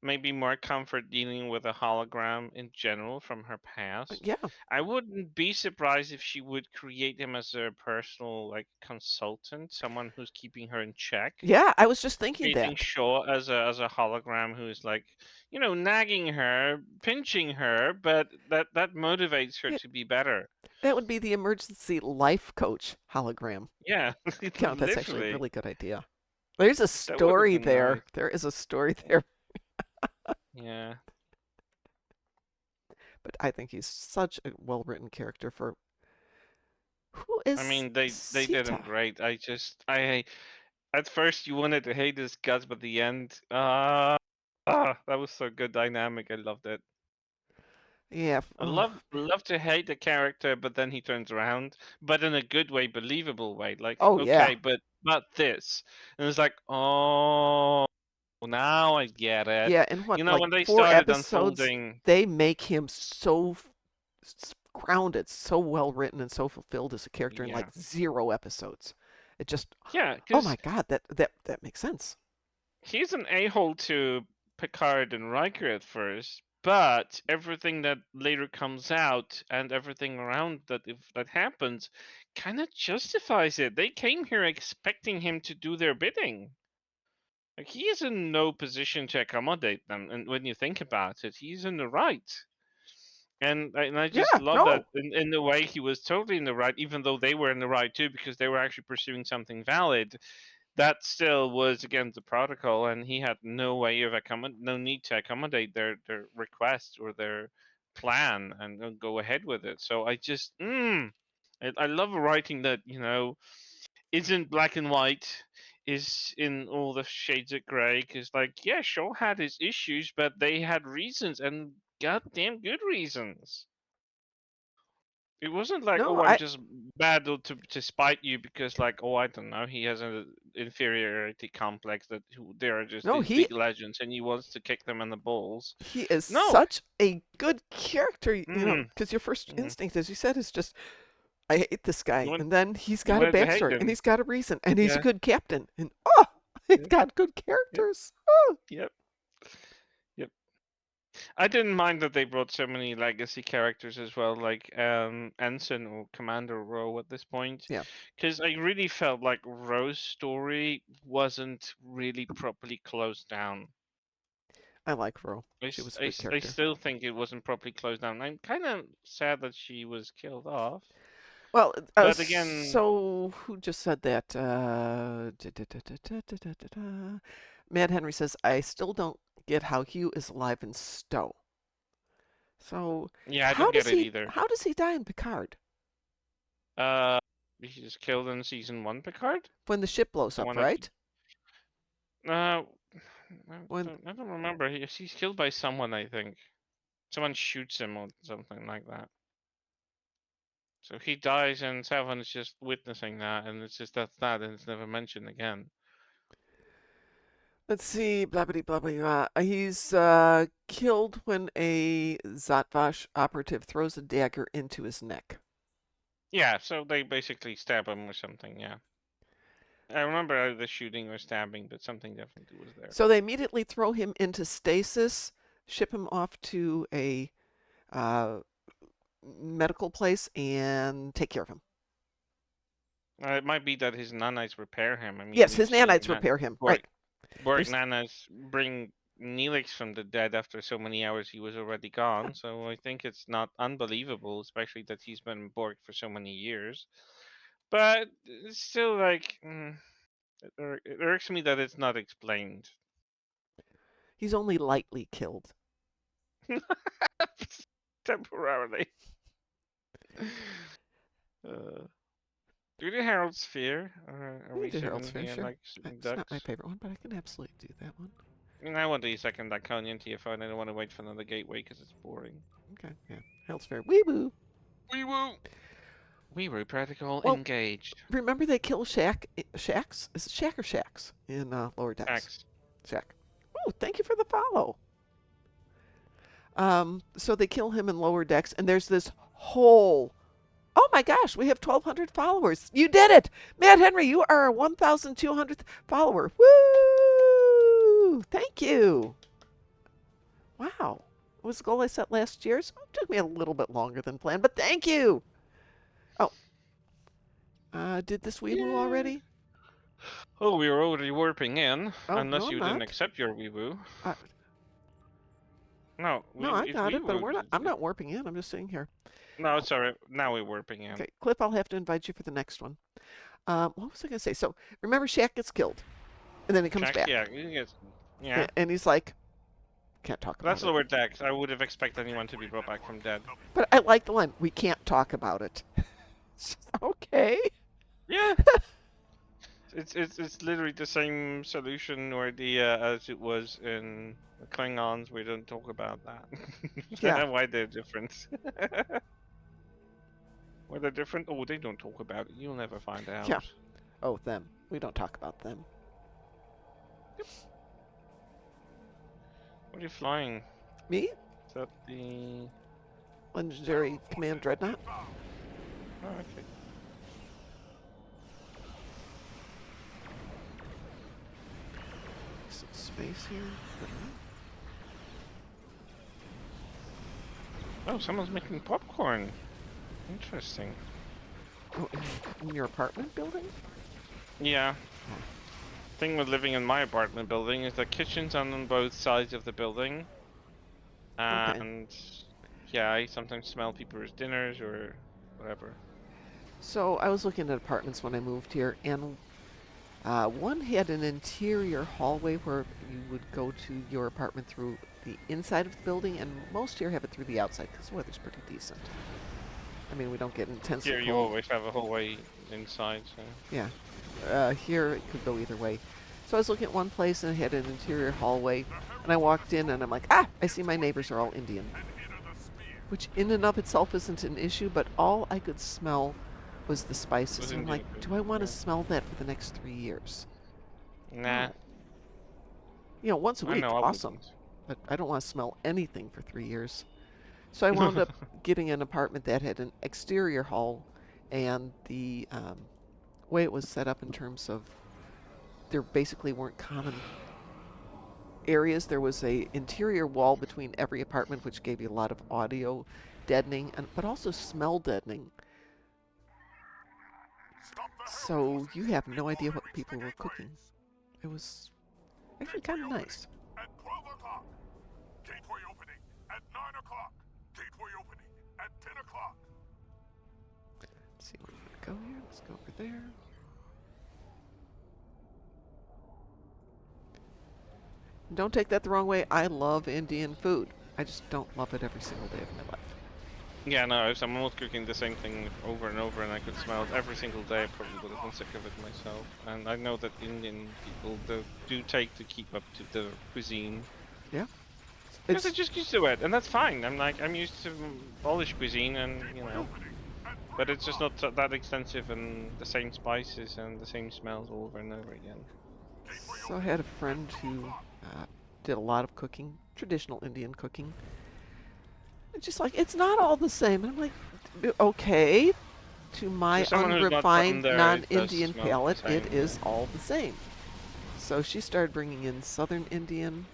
maybe more comfort dealing with a hologram in general from her past. Yeah. I wouldn't be surprised if she would create him as a personal like consultant, someone who's keeping her in check. Yeah, I was just thinking Creating that. Shaw as a hologram who's like, nagging her, pinching her, but that motivates her Yeah, to be better. that would be the emergency life coach hologram. Yeah, Yeah, that's actually a literally. really good idea. There's a That would have story been nice. there. There is a story there, Yeah. but I think he's such a well-written character for who I is mean, they did him Sita? great. I at first you wanted to hate his guts, but the end, that was so good dynamic. I loved it. Yeah. Oh, I love to hate the character, but then he turns around, but in a good way, believable way. Like, oh yeah. okay, but this, and it's like, oh, now I get it. Yeah, in what, like When they 4 started episodes, unfolding, they make him so grounded, so well written, and so fulfilled as a character in yeah, like 0 episodes. It just, yeah, oh because my God, that makes sense. he's an a-hole to Picard and Riker at first, but everything that later comes out and everything around that if that happens kind of justifies it. They came here expecting him to do their bidding. Like he is in no position to accommodate them, and when you think about it, he's in the right. And I just Yeah, love that no, in the way he was totally in the right, even though they were in the right too, because they were actually pursuing something valid that still was against the protocol, and he had no way of no need to accommodate their request or their plan and go ahead with it. So I just, I love writing that isn't black and white, is in all the shades of gray. Because like, yeah, Shaw had his issues, but they had reasons and goddamn good reasons. It wasn't like, no, oh, I'm just bad to spite you because, like, oh, I don't know, he has an inferiority complex that they are just no, these big legends and he wants to kick them in the balls. he is No. such a good character, Mm, because your first mm. instinct, as you said, is just, I hate this You guy. want And then he's you got a wanted to hate backstory, and him. he's got a reason, and he's a Yeah. good captain. And oh, he's Yep. got good Yep. characters. Oh, Yep. Yep. I didn't mind that they brought so many legacy characters as well, like Ensign or Commander Rowe at this point, yeah, because I really felt like Rowe's story wasn't really properly closed down. I like Ro. She was a good I character. still think it wasn't properly closed down. I'm kind of sad that she was killed off. Well, But again, so who just said that? Mad Henry says, I still don't get how Hugh is alive in Stowe. So yeah, I don't get it either. how does he die in Picard Uh, he was killed in season one, Picard. when the ship blows The up, one that, right? uh, When I don't remember. He's killed by someone, I think. Someone shoots him or something like that. So he dies, and Seven is just witnessing that, and it's just that's that, and it's never mentioned again. let's see, blah blah blah blah. He's killed when a Zatvash operative throws a dagger into his neck. Yeah, so they basically stab him or something. Yeah, I remember the shooting or stabbing, but something definitely was there. So they immediately throw him into stasis, ship him off to a uh, medical place, and take care of him. It might be that his nanites repair him. I mean, Yes, we've his seen nanites repair him. Borg Right. Borg There's nanas bring Neelix from the dead after so many hours he was already yeah. gone. So I think it's not unbelievable, especially that he's been Borg for so many years. But it's still like it irks me that it's not explained. He's only lightly killed. Temporarily. Do the Herald Sphere? Are You we can do Harold sitting Sphere, here sure. like sitting It's not my ducks? favorite one, but I can absolutely do that one. And I want to second that Coney into your phone. I don't want to wait for another gateway because it's boring. Okay, yeah. Harold Sphere. Weeboo! We woo! We were protocol Well, engaged. remember they kill Shax? Is it Shack or Shax in Lower Decks? X. Shack. Oh, thank you for the follow. So they kill him in Lower Decks, and there's this whole. Oh my gosh, we have 1,200 followers. You did it! Mad Henry, you are our 1,200th follower. Woo! Thank you. Wow. It was the goal I set last year, so it took me a little bit longer than planned, but thank you! Oh, did this weeboo Yeah. already? Oh, we were already warping in, Oh, no, unless I'm you didn't not. accept your weeboo. Uh, No, no, we I it got it, but weebooed. I'm not warping in. I'm just sitting here. No, it's alright. Now we're warping in. Okay, Cliff, I'll have to invite you for the next one. What was I going to say? So, remember Shaq gets killed, and then he comes Check, yeah, back. yeah. And he's like, can't talk That's about a it. lower deck. I would have expected anyone to be brought back from dead. But I like the line, we can't talk about it. Okay. Yeah, it's literally the same solution or idea as it was in the Klingons. We don't talk about Yeah, that. Why they're different? Why they're different? Oh, they don't talk about it. You'll never find yeah. out. Oh, them. We don't talk about them. What are you flying? Me? Is that the? Legendary Command Dreadnought? Oh, okay. Some space here. Oh, someone's making popcorn. Interesting. Oh, in your apartment building? Yeah. Thing with living in my apartment building is the kitchen's on both sides of the building, Okay. and yeah, I sometimes smell people's dinners or whatever. So I was looking at apartments when I moved here, and one had an interior hallway where you would go to your apartment through the inside of the building, and most here have it through the outside because the weather's pretty decent. I mean, we don't get intensely Here you cold. always have a hallway inside, so. Yeah. Here it could go either way. So I was looking at one place and it had an interior hallway, and I walked in and I'm like, ah, I see my neighbors are all Indian. Which in and of itself isn't an issue, but all I could smell was the spices. Was And I'm Indian like, food. do I want to Yeah. smell that for the next 3 years? Nah, No. You know, once a I week, know I awesome. wouldn't. But I don't want to smell anything for 3 years. So I wound up getting an apartment that had an exterior hall, and the way it was set up in terms of there basically weren't common areas. There was a interior wall between every apartment, which gave you a lot of audio deadening, but also smell deadening. So you have no idea what people were cooking. It was actually kind of nice. At 12 o'clock. Gateway opening at 9 o'clock. Gateway opening at 10 o'clock. Let's see where we're going to go here. Let's go over there. Don't take that the wrong way. I love Indian food. I just don't love it every single day of my life. Yeah, no, if someone was cooking the same thing over and over and I could smell it every single day, I probably would have been sick of it myself. And I know that Indian people do take to keep up to the cuisine. Yeah. Because It's they're just used to it, and that's fine. I'm used to Polish cuisine, and you know, but it's just not that extensive and the same spices and the same smells over and over again. so I had a friend who did a lot of cooking, traditional Indian cooking. It's just like it's not all the same. And I'm like, okay, to For my someone who's not from unrefined there, it does non-Indian smell the palate, same. it is all the same. So she started bringing in Southern Indian,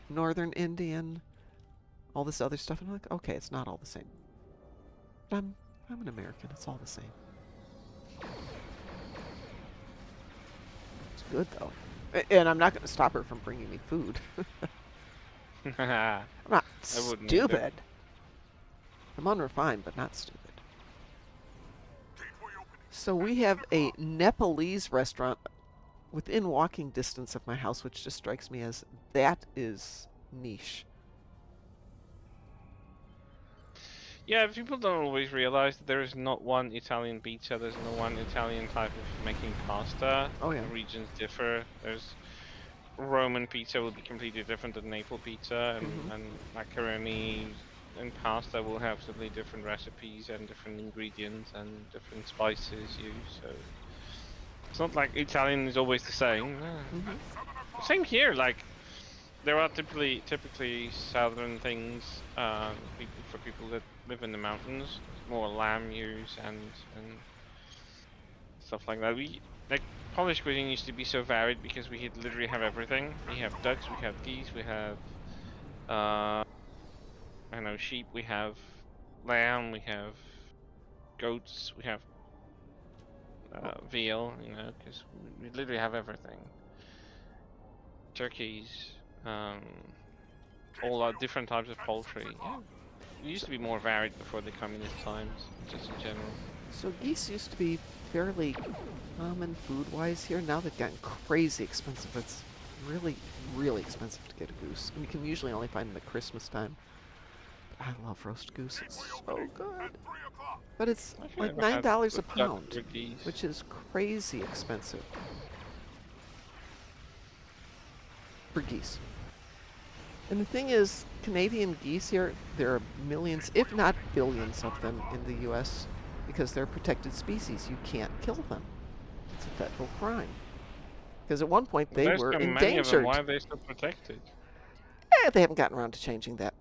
Northern Indian, all this other stuff, and I'm like, okay, it's not all the same. But I'm an American. It's all the same. It's good though, and I'm not going to stop her from bringing me food. I I'm not wouldn't either. stupid. I'm unrefined, but not stupid. So we have a Nepalese restaurant within walking distance of my house, which just strikes me as that is niche. Yeah, people don't always realize that there is not one Italian pizza. There's no one Italian type of making pasta. Oh yeah. The regions differ. There's Roman pizza will be completely different than Naples pizza, and macaroni and pasta will have totally different recipes and different ingredients and different spices used. So it's not like Italian is always the same. Same here. Like there are typically southern things. For people that live in the mountains, more lamb use and stuff like that. Like Polish cuisine used to be so varied because we literally have everything. We have ducks, we have geese, we have I know sheep, we have lamb, we have goats, we have veal, you know, because we literally have everything. Turkeys, all our different types of poultry. Yeah, it used to be more varied before the communist times, just in general. So geese used to be fairly common food-wise here. Now they've gotten crazy expensive. It's really, really expensive to get a goose. And you can usually only find them at Christmas time. But I love roast goose. It's so good. But it's Actually, like never had $9 a with duck pound, or geese. which is crazy expensive for geese. And the thing is, Canadian geese here, there are millions, if not billions of them in the U.S. because they're a protected species. You can't kill them. It's a federal crime. Because at one point they There's were so many of them. endangered. Why are they so protected? They haven't gotten around to changing that.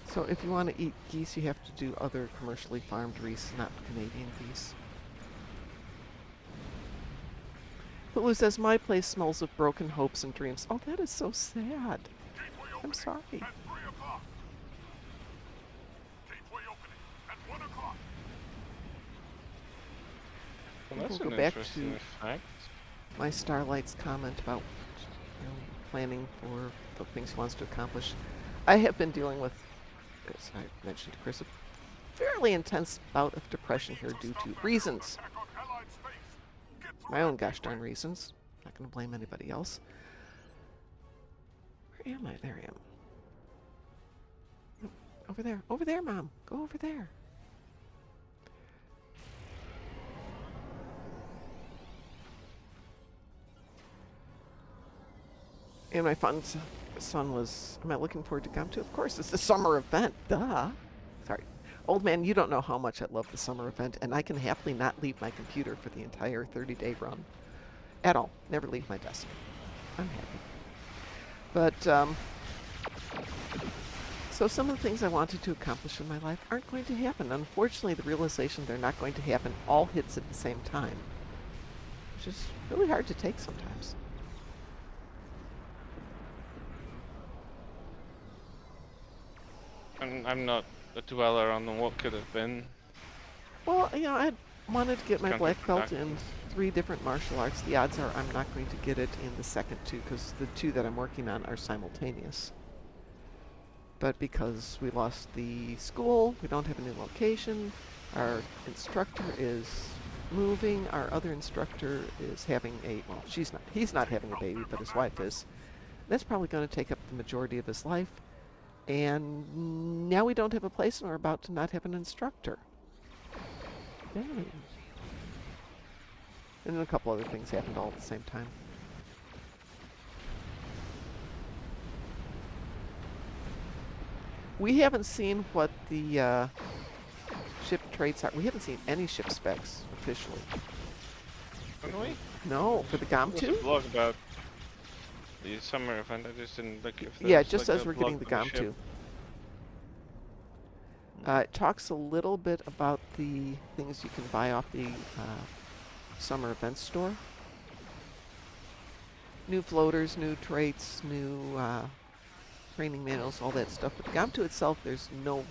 So if you want to eat geese, you have to do other commercially farmed geese, not Canadian geese. Pulu says, my place smells of broken hopes and dreams. Oh, that is so sad. I'm sorry. At 3 o'clock. Gateway opening at 1 o'clock. Well, We'll that's go an back interesting to- fact. My Starlight's comment about planning for the things he wants to accomplish. I have been dealing with, as I mentioned to Chris, a fairly intense bout of depression here due to reasons. Attack on Allied space. Get through My own that gosh gateway. darn reasons. Not going to blame anybody else. Where am I? There I am. Oh, over there. Over there, Mom. Go over there. And my son was, am I looking forward to come to? Of course, it's the summer event. Duh. Sorry. Old man, you don't know how much I love the summer event, and I can happily not leave my computer for the entire 30-day run. At all. Never leave my desk. I'm happy. But, so some of the things I wanted to accomplish in my life aren't going to happen. Unfortunately, the realization they're not going to happen all hits at the same time, which is really hard to take sometimes. I'm not a dweller on what could have been. Well, you know, I had wanted to get my black belt Counterproductive. in 3 different martial arts. The odds are I'm not going to get it in the second 2 because the 2 that I'm working on are simultaneous. But because we lost the school, we don't have a new location, our instructor is moving, our other instructor is having well, he's not having a baby, but his wife is. That's probably going to take up the majority of his life. And now we don't have a place and we're about to not have an instructor. Dang. And then a couple other things happened all at the same time. We haven't seen what the ship traits are. We haven't seen any ship specs officially. Haven't we? No, for the There was a GOM2? blog about the summer event. I just didn't look if there Yeah, was it just like says a we're getting blog the on ship. GOM2. It talks a little bit about the things you can buy off the summer event store. New floaters, new traits, new training manuals, all that stuff. But the GOM2 itself, there's no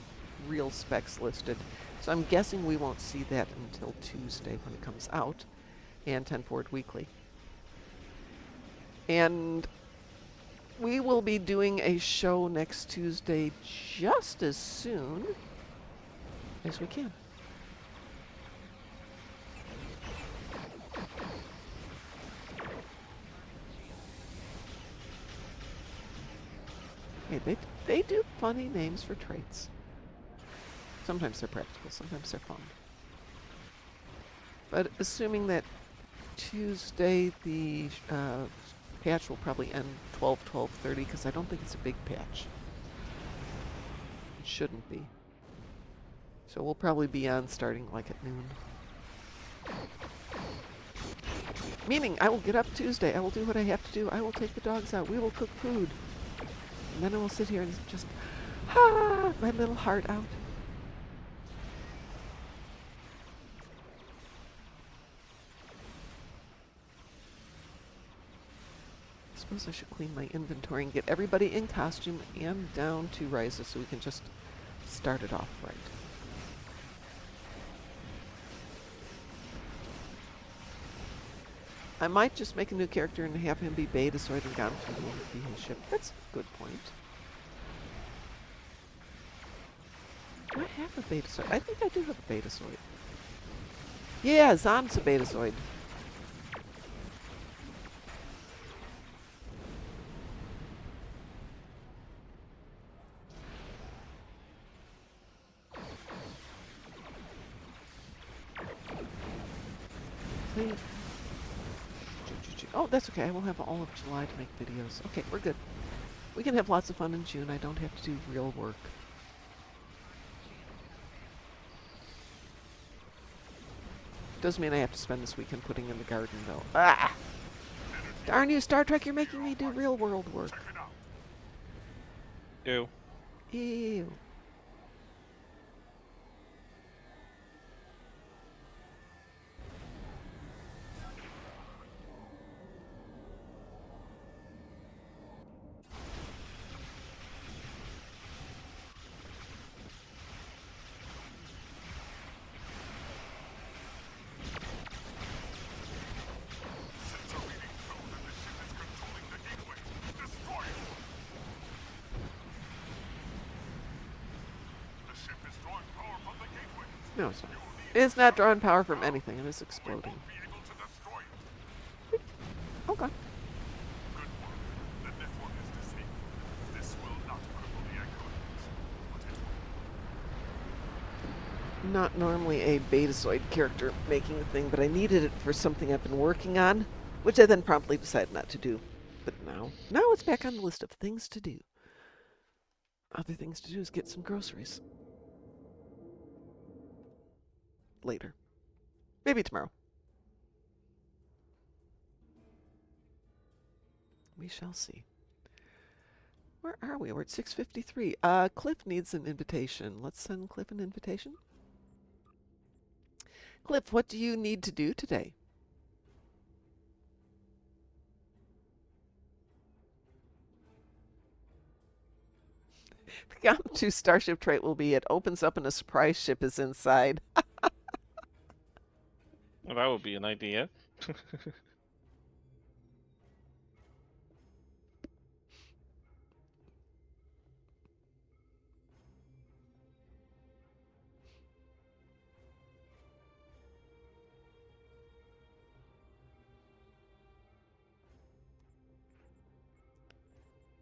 real specs listed. So I'm guessing we won't see that until Tuesday when it comes out, and 10 Forward Weekly. And we will be doing a show next Tuesday just as soon as we can. Hey, they do funny names for traits. Sometimes they're practical, sometimes they're fun. But assuming that Tuesday the patch will probably end 12:30 because I don't think it's a big patch. It shouldn't be. So we'll probably be on starting like at noon. Meaning I will get up Tuesday, I will do what I have to do, I will take the dogs out, we will cook food. And then I will sit here and just, my little heart out. suppose I should clean my inventory and get everybody in costume and down to Ryza so we can just start it off right. I might just make a new character and have him be beta so I can get him to be his ship. That's a good point. Do I have a Betazoid? I think I do have a Betazoid. Yeah, Zon's a Betazoid. Please. Oh, that's okay. I will have all of July to make videos. Okay, we're good. We can have lots of fun in June. I don't have to do real work. Doesn't mean I have to spend this weekend putting in the garden, though. Ah! Darn you, Star Trek, you're making me do real world work. Ew. Ew. No, it's not. It's not drawing power from anything. It is exploding. Oh, God. Not normally a Betazoid character making a thing, but I needed it for something I've been working on, which I then promptly decided not to do. But now it's back on the list of things to do. Other things to do is get some groceries. Later. Maybe tomorrow. We shall see. Where are we? We're at 6:53. Cliff needs an invitation. Let's send Cliff an invitation. Cliff, what do you need to do today? The Gum 2 Starship trait will be it opens up and a surprise ship is inside. Well, that would be an idea.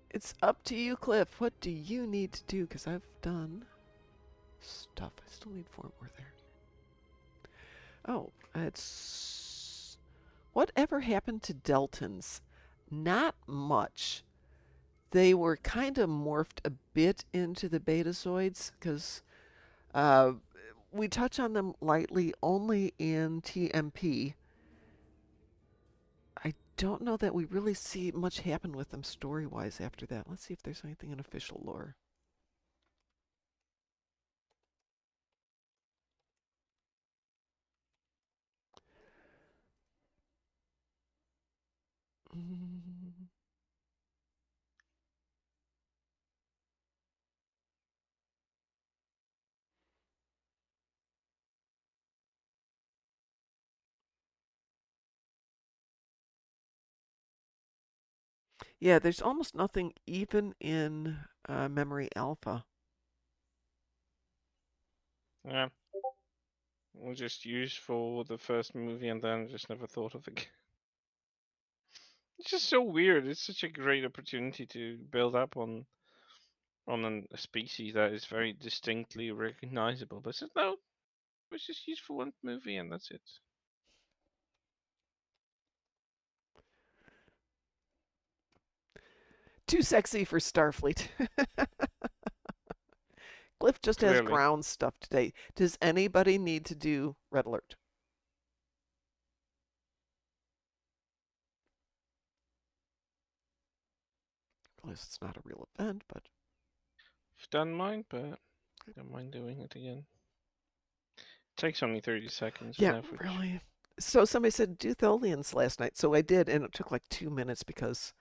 It's up to you, Cliff. What do you need to do? Because I've done stuff. I still need 4 more there. Oh, it's... Whatever happened to Deltons? Not much. They were kind of morphed a bit into the Betazoids, because we touch on them lightly only in TMP. I don't know that we really see much happen with them story-wise after that. Let's see if there's anything in official lore. Mm. Yeah, there's almost nothing even in Memory Alpha. Yeah. Was just used for the first movie and then just never thought of it. It's just so weird. It's such a great opportunity to build up on a species that is very distinctly recognizable. But it's no, it's just used for one movie and that's it. Too sexy for Starfleet. Cliff just has Clearly. ground stuff today. Does anybody need to do Red Alert? At least it's not a real event, but... I've done mine, but I don't mind doing it again. Takes only 30 seconds Yeah, on average. really. So somebody said, do Tholians last night. So I did, and it took like 2 minutes because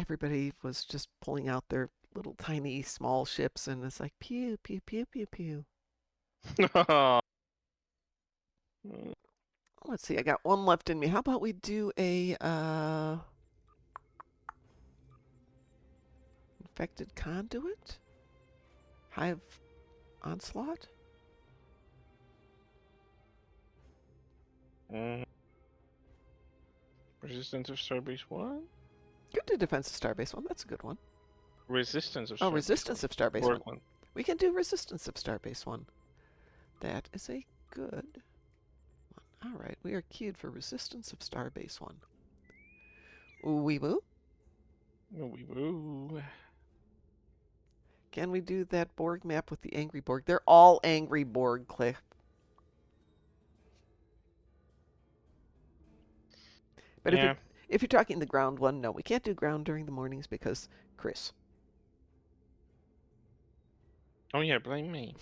everybody was just pulling out their little tiny small ships, and it's like pew pew pew pew pew. Let's see, I got one left in me. How about we do a infected conduit? Hive onslaught? Resistance of Starbase 1? Could do defense of Starbase 1. That's a good one. Resistance of Oh, Starbase resistance 1. of Starbase Borg 1. 1. We can do resistance of Starbase 1. That is a good one. All right, we are queued for resistance of Starbase 1. Wee woo. Wee woo. Can we do that Borg map with the angry Borg? They're all angry Borg, Cliff. But Yeah. if you're talking the ground one, no, we can't do ground during the mornings because Chris. Oh yeah, blame me.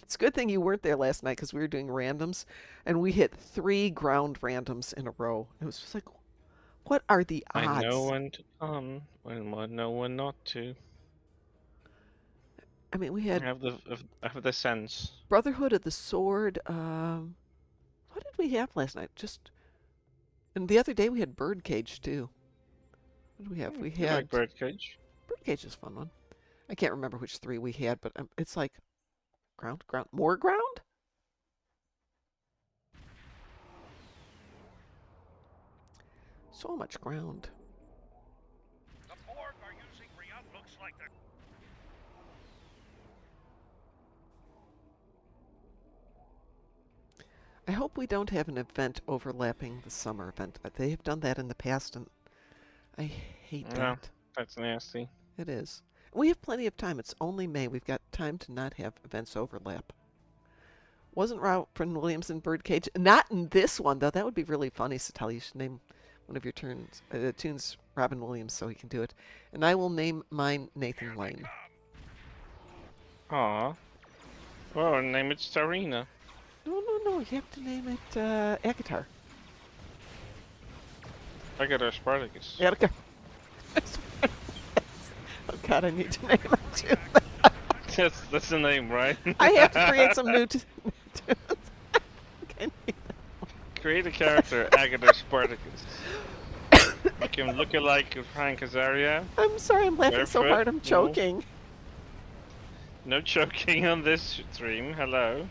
It's a good thing you weren't there last night because we were doing randoms, and we hit 3 ground randoms in a row. It was just like, what are the odds? I know when to come and know when not to. I mean, we I had have the sense. Brotherhood of the Sword. What did we have last night? And the other day we had Birdcage too. What did we have? We You had like Birdcage? Birdcage is a fun one. I can't remember which 3 we had, but it's like ground, more ground. So much ground. The Borg are using looks like they're... I hope we don't have an event overlapping the summer event. They have done that in the past, and I hate No, that. that's nasty. It is. We have plenty of time. It's only May. We've got time to not have events overlap. Wasn't Robin Williams in Birdcage? Not in this one, though. That would be really funny, Satali. You should name one of your tunes Robin Williams so he can do it. And I will name mine Nathan Lane. Aw. Well, name it Starina. No. You have to name it Akatar. I got our Spartacus. Akatar. Oh, God, I need to name it too. That's the name, right? I have to create some new tunes. Okay. Create a character, Agatha Spartacus. Make him look alike Frank Azaria. I'm sorry, I'm laughing so hard I'm choking. No choking on this stream. Hello.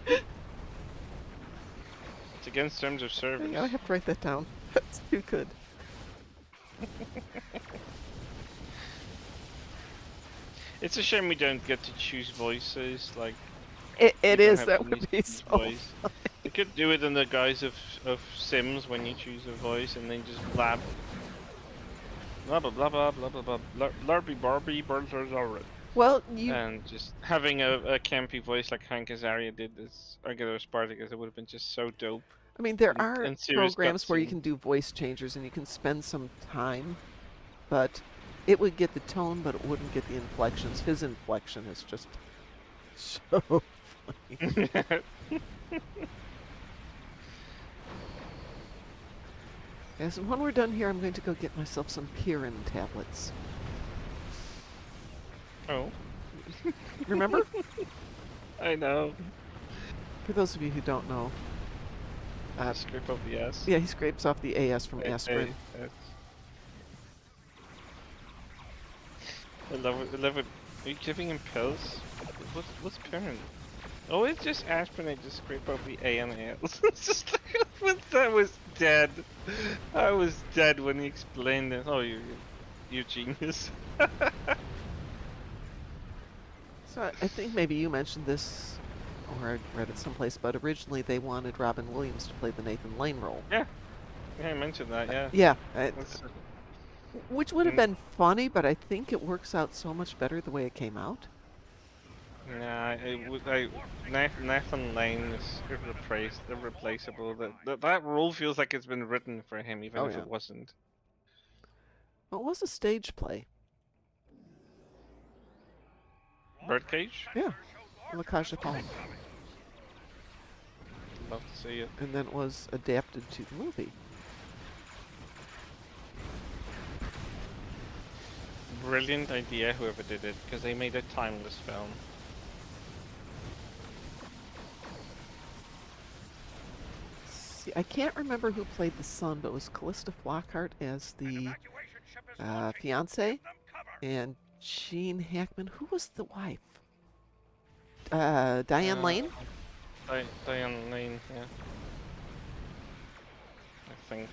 It's against terms of service. I have to write that down. That's too good. It's a shame we don't get to choose voices. Like it is. That would be so funny. You could do it in the guise of Sims when you choose a voice and then just blab. Blah blah blah blah blah blah blah. Larby Barbie birds already. Well, and just having a campy voice like Hank Azaria did this regular Spartacus, it would have been just so dope. I mean, there are and serious programs where you can do voice changers and you can spend some time, but it would get the tone, but it wouldn't get the inflections. His inflection is just so funny. Yes, and when we're done here, I'm going to go get myself some Pirin tablets. Oh. Remember? I know. For those of you who don't know. Scrape off the S. Yeah, he scrapes off the AS from aspirin. I love it. I love it. Are you giving him pills? What's Pirin? Oh, it's just aspirin. I just scrape off the A and the L's. It's just like, that was dead. I was dead when he explained it. Oh, you're genius. So I think maybe you mentioned this, or I read it someplace, but originally they wanted Robin Williams to play the Nathan Lane role. Yeah. Yeah, I mentioned that, yeah. Yeah. Which would have been funny, but I think it works out so much better the way it came out. Nah, Nathan Lane is irreplaceable. That role feels like it's been written for him, even if it wasn't. Well, it was a stage play. Birdcage? Yeah. Lakaja Palm. Love to see it. And then it was adapted to the movie. brilliant idea, whoever did it, because they made a timeless film. See, I can't remember who played the son, but it was Callista Flockhart as An the evacuation ship is launching. fiance, Give them cover. and Gene Hackman. Who was the wife? Diane Lane. Diane Lane, yeah. I think.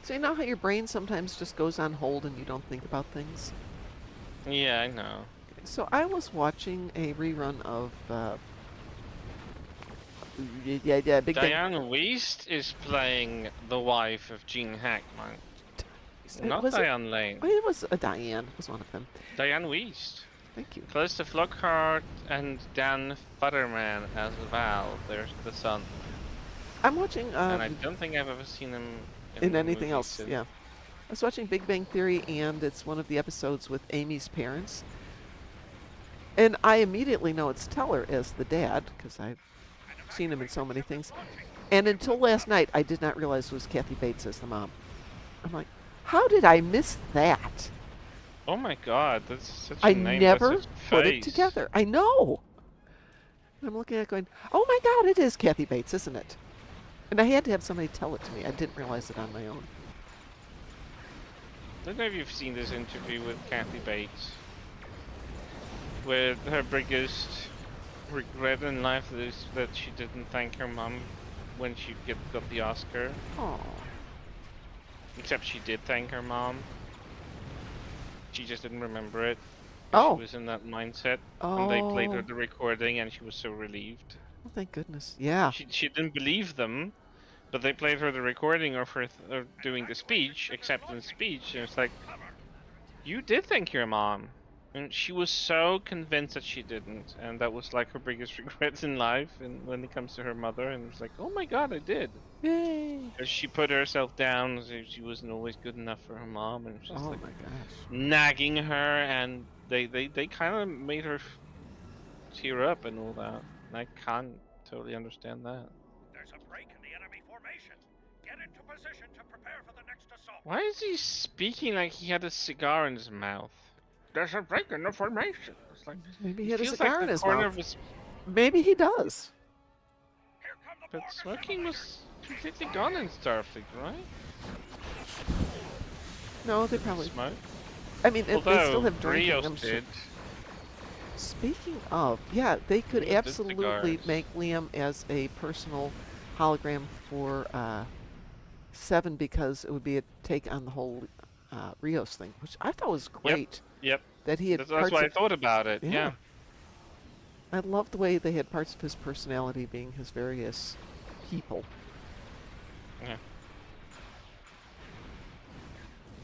So you know how your brain sometimes just goes on hold and you don't think about things? Yeah, I know. So I was watching a rerun of Big Bang. Diane Wiest is playing the wife of Gene Hackman. Not Was it? Diane Lane. It was a Diane. It was one of them. Diane Wiest. Thank you. Callista Flockhart and Dan Futterman as Val. There's the son. I'm watching And I don't think I've ever seen him in anything movies else. since. Yeah, I was watching Big Bang Theory, and it's one of the episodes with Amy's parents, and I immediately know it's Teller as the dad because I've seen him in so many things. And until last night, I did not realize it was Kathy Bates as the mom. I'm like, how did I miss that? Oh my god, that's such a I name. never That's such put it face. together. I know. I'm looking at it going, oh my god, it is Kathy Bates, isn't it? And I had to have somebody tell it to me. I didn't realize it on my own. I don't know if you've seen this interview with Kathy Bates, where her biggest regret in life is that she didn't thank her mom when she got the Oscar. Oh. Except she did thank her mom. She just didn't remember it. Oh. She was in that mindset. Oh. And they played her the recording and she was so relieved. Oh, thank goodness. Yeah. She didn't believe them, but they played her the recording of her doing the speech, acceptance speech, and it's like, you did thank your mom. And she was so convinced that she didn't, and that was like her biggest regret in life, and when it comes to her mother, and it's like, oh my god, I did. Yay. Because she put herself down, so she wasn't always good enough for her mom, and it was just Oh like my gosh. nagging her, and they kind of made her tear up and all that. And I can't totally understand that. There's a break in the enemy formation. Get into position to prepare for the next assault. Why is he speaking like he had a cigar in his mouth? There's a break in the formation. It's like, Maybe he it had a feels cigar like in the his corner mouth. of his. Maybe he does. Here come the But Borg smoking assimilators. was completely gone in Starfleet, right? No, they probably. Smoke. I mean, if they still Although have drinking. Rios I'm sure. did. Speaking of, yeah, they could Rios did absolutely cigars. make Liam as a personal hologram for Seven because it would be a take on the whole Rios thing, which I thought was great. Yep. That he had That's parts why I of, thought about it. Yeah. Yeah. I loved the way they had parts of his personality being his various people. Yeah.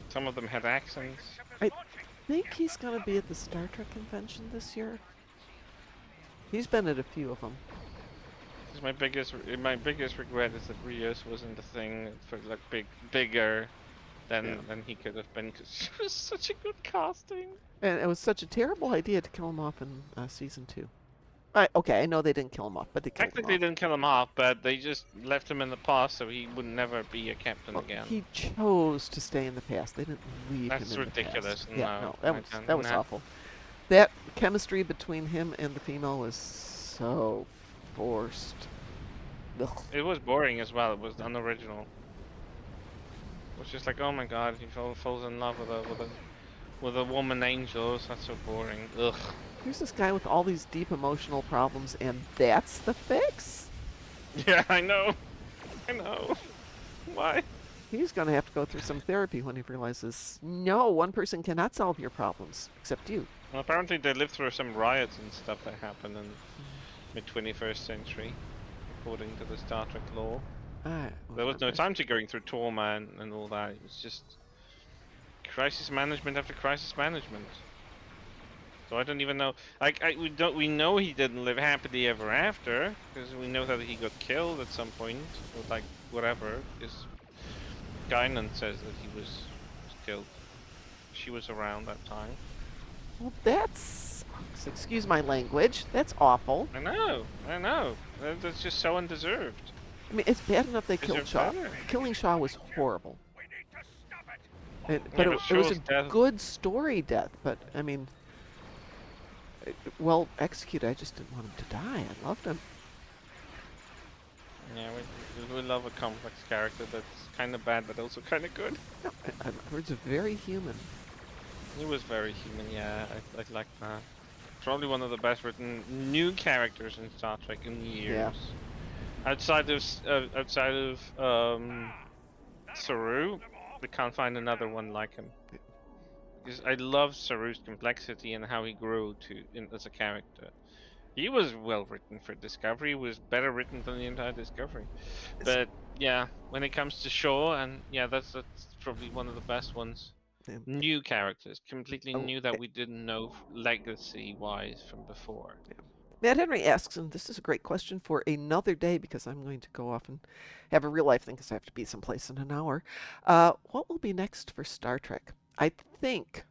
Some of them had accents. Ship is I launching. think he's going to be at the Star Trek convention this year. He's been at a few of them. My biggest regret is that Rios wasn't a thing for like bigger than he could have been, because it was such a good casting. And it was such a terrible idea to kill him off in season 2. Okay, I know they didn't kill him off, but they killed him Technically, off. didn't kill him off, but they just left him in the past, so he would never be a captain Well, again. he chose to stay in the past. They didn't leave That's him in ridiculous. the past. Yeah, No, no, I that was don't- awful. That chemistry between him and the female was so forced. Ugh. It was boring as well. It was unoriginal. It was just like, oh my god, he falls in love with a woman angel. That's so boring. Ugh. Here's this guy with all these deep emotional problems, and that's the fix? Yeah, I know. I know. Why? He's going to have to go through some therapy when he realizes, no, one person cannot solve your problems, except you. Well, apparently they lived through some riots and stuff that happened in mid-21st century, according to the Star Trek lore. There was no time to going through trauma and all that. It was just crisis management after crisis management. So I don't even know. We know he didn't live happily ever after, because we know that he got killed at some point, or like whatever. Because Guinan says that he was killed. She was around that time. Well, that's, excuse my language, that's awful. I know. That's just so undeserved. I mean, it's bad enough they Is killed there Shaw. better? Killing Shaw was horrible. We need to stop it. But Yeah, but it was a Shaw's death. good story death. But, I mean, well executed. I just didn't want him to die. I loved him. Yeah, we love a complex character that's kind of bad but also kind of good. No, Edward's very human. He was very human, yeah. I like that. Probably one of the best written new characters in Star Trek in Yeah. years. Outside of Saru, we can't find another one like him. Because I love Saru's complexity and how he grew as a character. He was well written for Discovery. He was better written than the entire Discovery. But yeah, when it comes to Shaw, and yeah, that's probably one of the best ones. Yeah. New characters, completely Oh, new that we didn't know legacy wise from before. yeah. Matt Henry asks, and this is a great question for another day because I'm going to go off and have a real life thing because I have to be someplace in an hour. What will be next for Star Trek? I think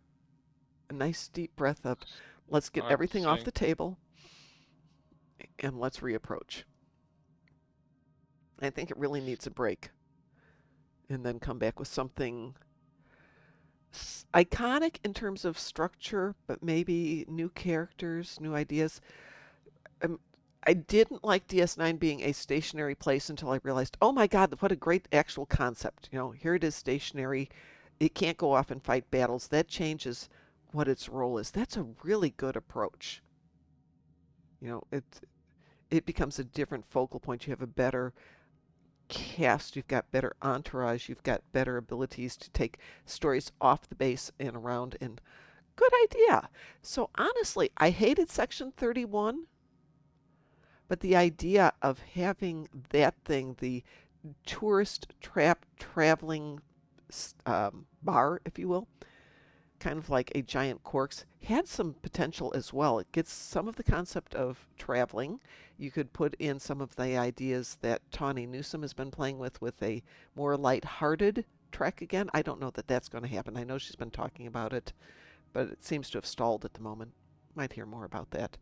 a nice deep breath of let's get Let's everything off see. the table and let's reapproach. I think it really needs a break and then come back with something iconic in terms of structure, but maybe new characters, new ideas. Um, I didn't like DS9 being a stationary place until I realized, oh my God, what a great actual concept. You know, here it is stationary. It can't go off and fight battles. That changes what its role is. That's a really good approach. You know, it becomes a different focal point. You have a better cast, you've got better entourage, you've got better abilities to take stories off the base and around. And good idea. So honestly, I hated Section 31. But the idea of having that thing, the tourist trap traveling bar, if you will, kind of like a giant corks, had some potential as well. It gets some of the concept of traveling. You could put in some of the ideas that Tawny Newsome has been playing with a more light-hearted Trek again. I don't know that that's going to happen. I know she's been talking about it, but it seems to have stalled at the moment. Might hear more about that.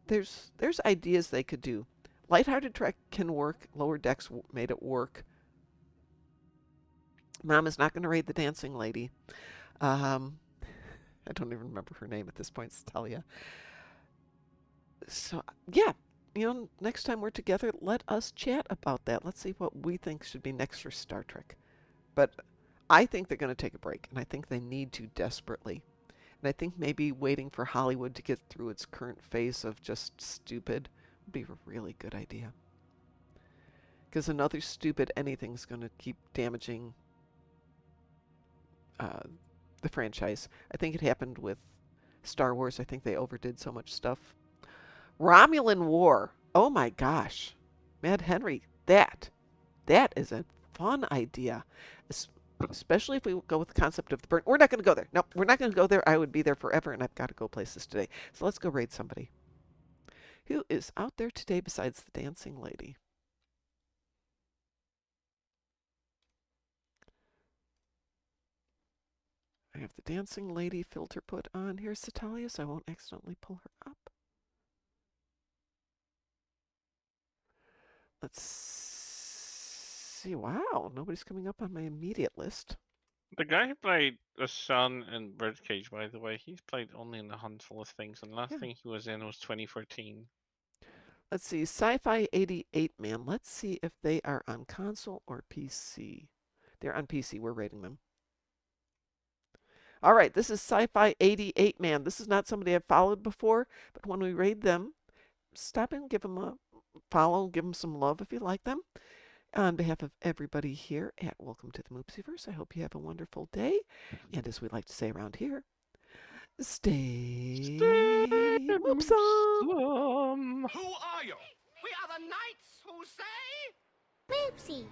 There's ideas they could do. Lighthearted Trek can work. Lower Decks made it work. Mom is not going to raid the dancing lady. Um, I don't even remember her name at this point, Talia. So yeah, you know, next time we're together, let us chat about that. Let's see what we think should be next for Star Trek. But I think they're going to take a break, and I think they need to desperately. And I think maybe waiting for Hollywood to get through its current phase of just stupid would be a really good idea. Because another stupid anything's going to keep damaging uh, the franchise. I think it happened with Star Wars. I think they overdid so much stuff. Romulan War. Oh my gosh. Mad Henry, that is a fun idea. Especially if we go with the concept of the burn. We're not going to go there. No, we're not going to go there. I would be there forever, and I've got to go places today. So let's go raid somebody. Who is out there today besides the dancing lady? I have the dancing lady filter put on here, Satalia, so I won't accidentally pull her up. Let's see. Wow, nobody's coming up on my immediate list. The guy who played the son in Birdcage, by the way, he's played only in a handful of things, and the last Yeah. thing he was in was 2014. Let's see. Sci-Fi 88 Man. Let's see if they are on console or PC. They're on PC. We're rating them. All right, this is Sci-Fi 88 Man. This is not somebody I've followed before, but when we raid them, stop and give them a follow, give them some love if you like them. On behalf of everybody here at Welcome to the Moopsyverse, I hope you have a wonderful day. And as we like to say around here, stay moopsome. Moopsome. Who are you? We are the knights who say... Moopsy.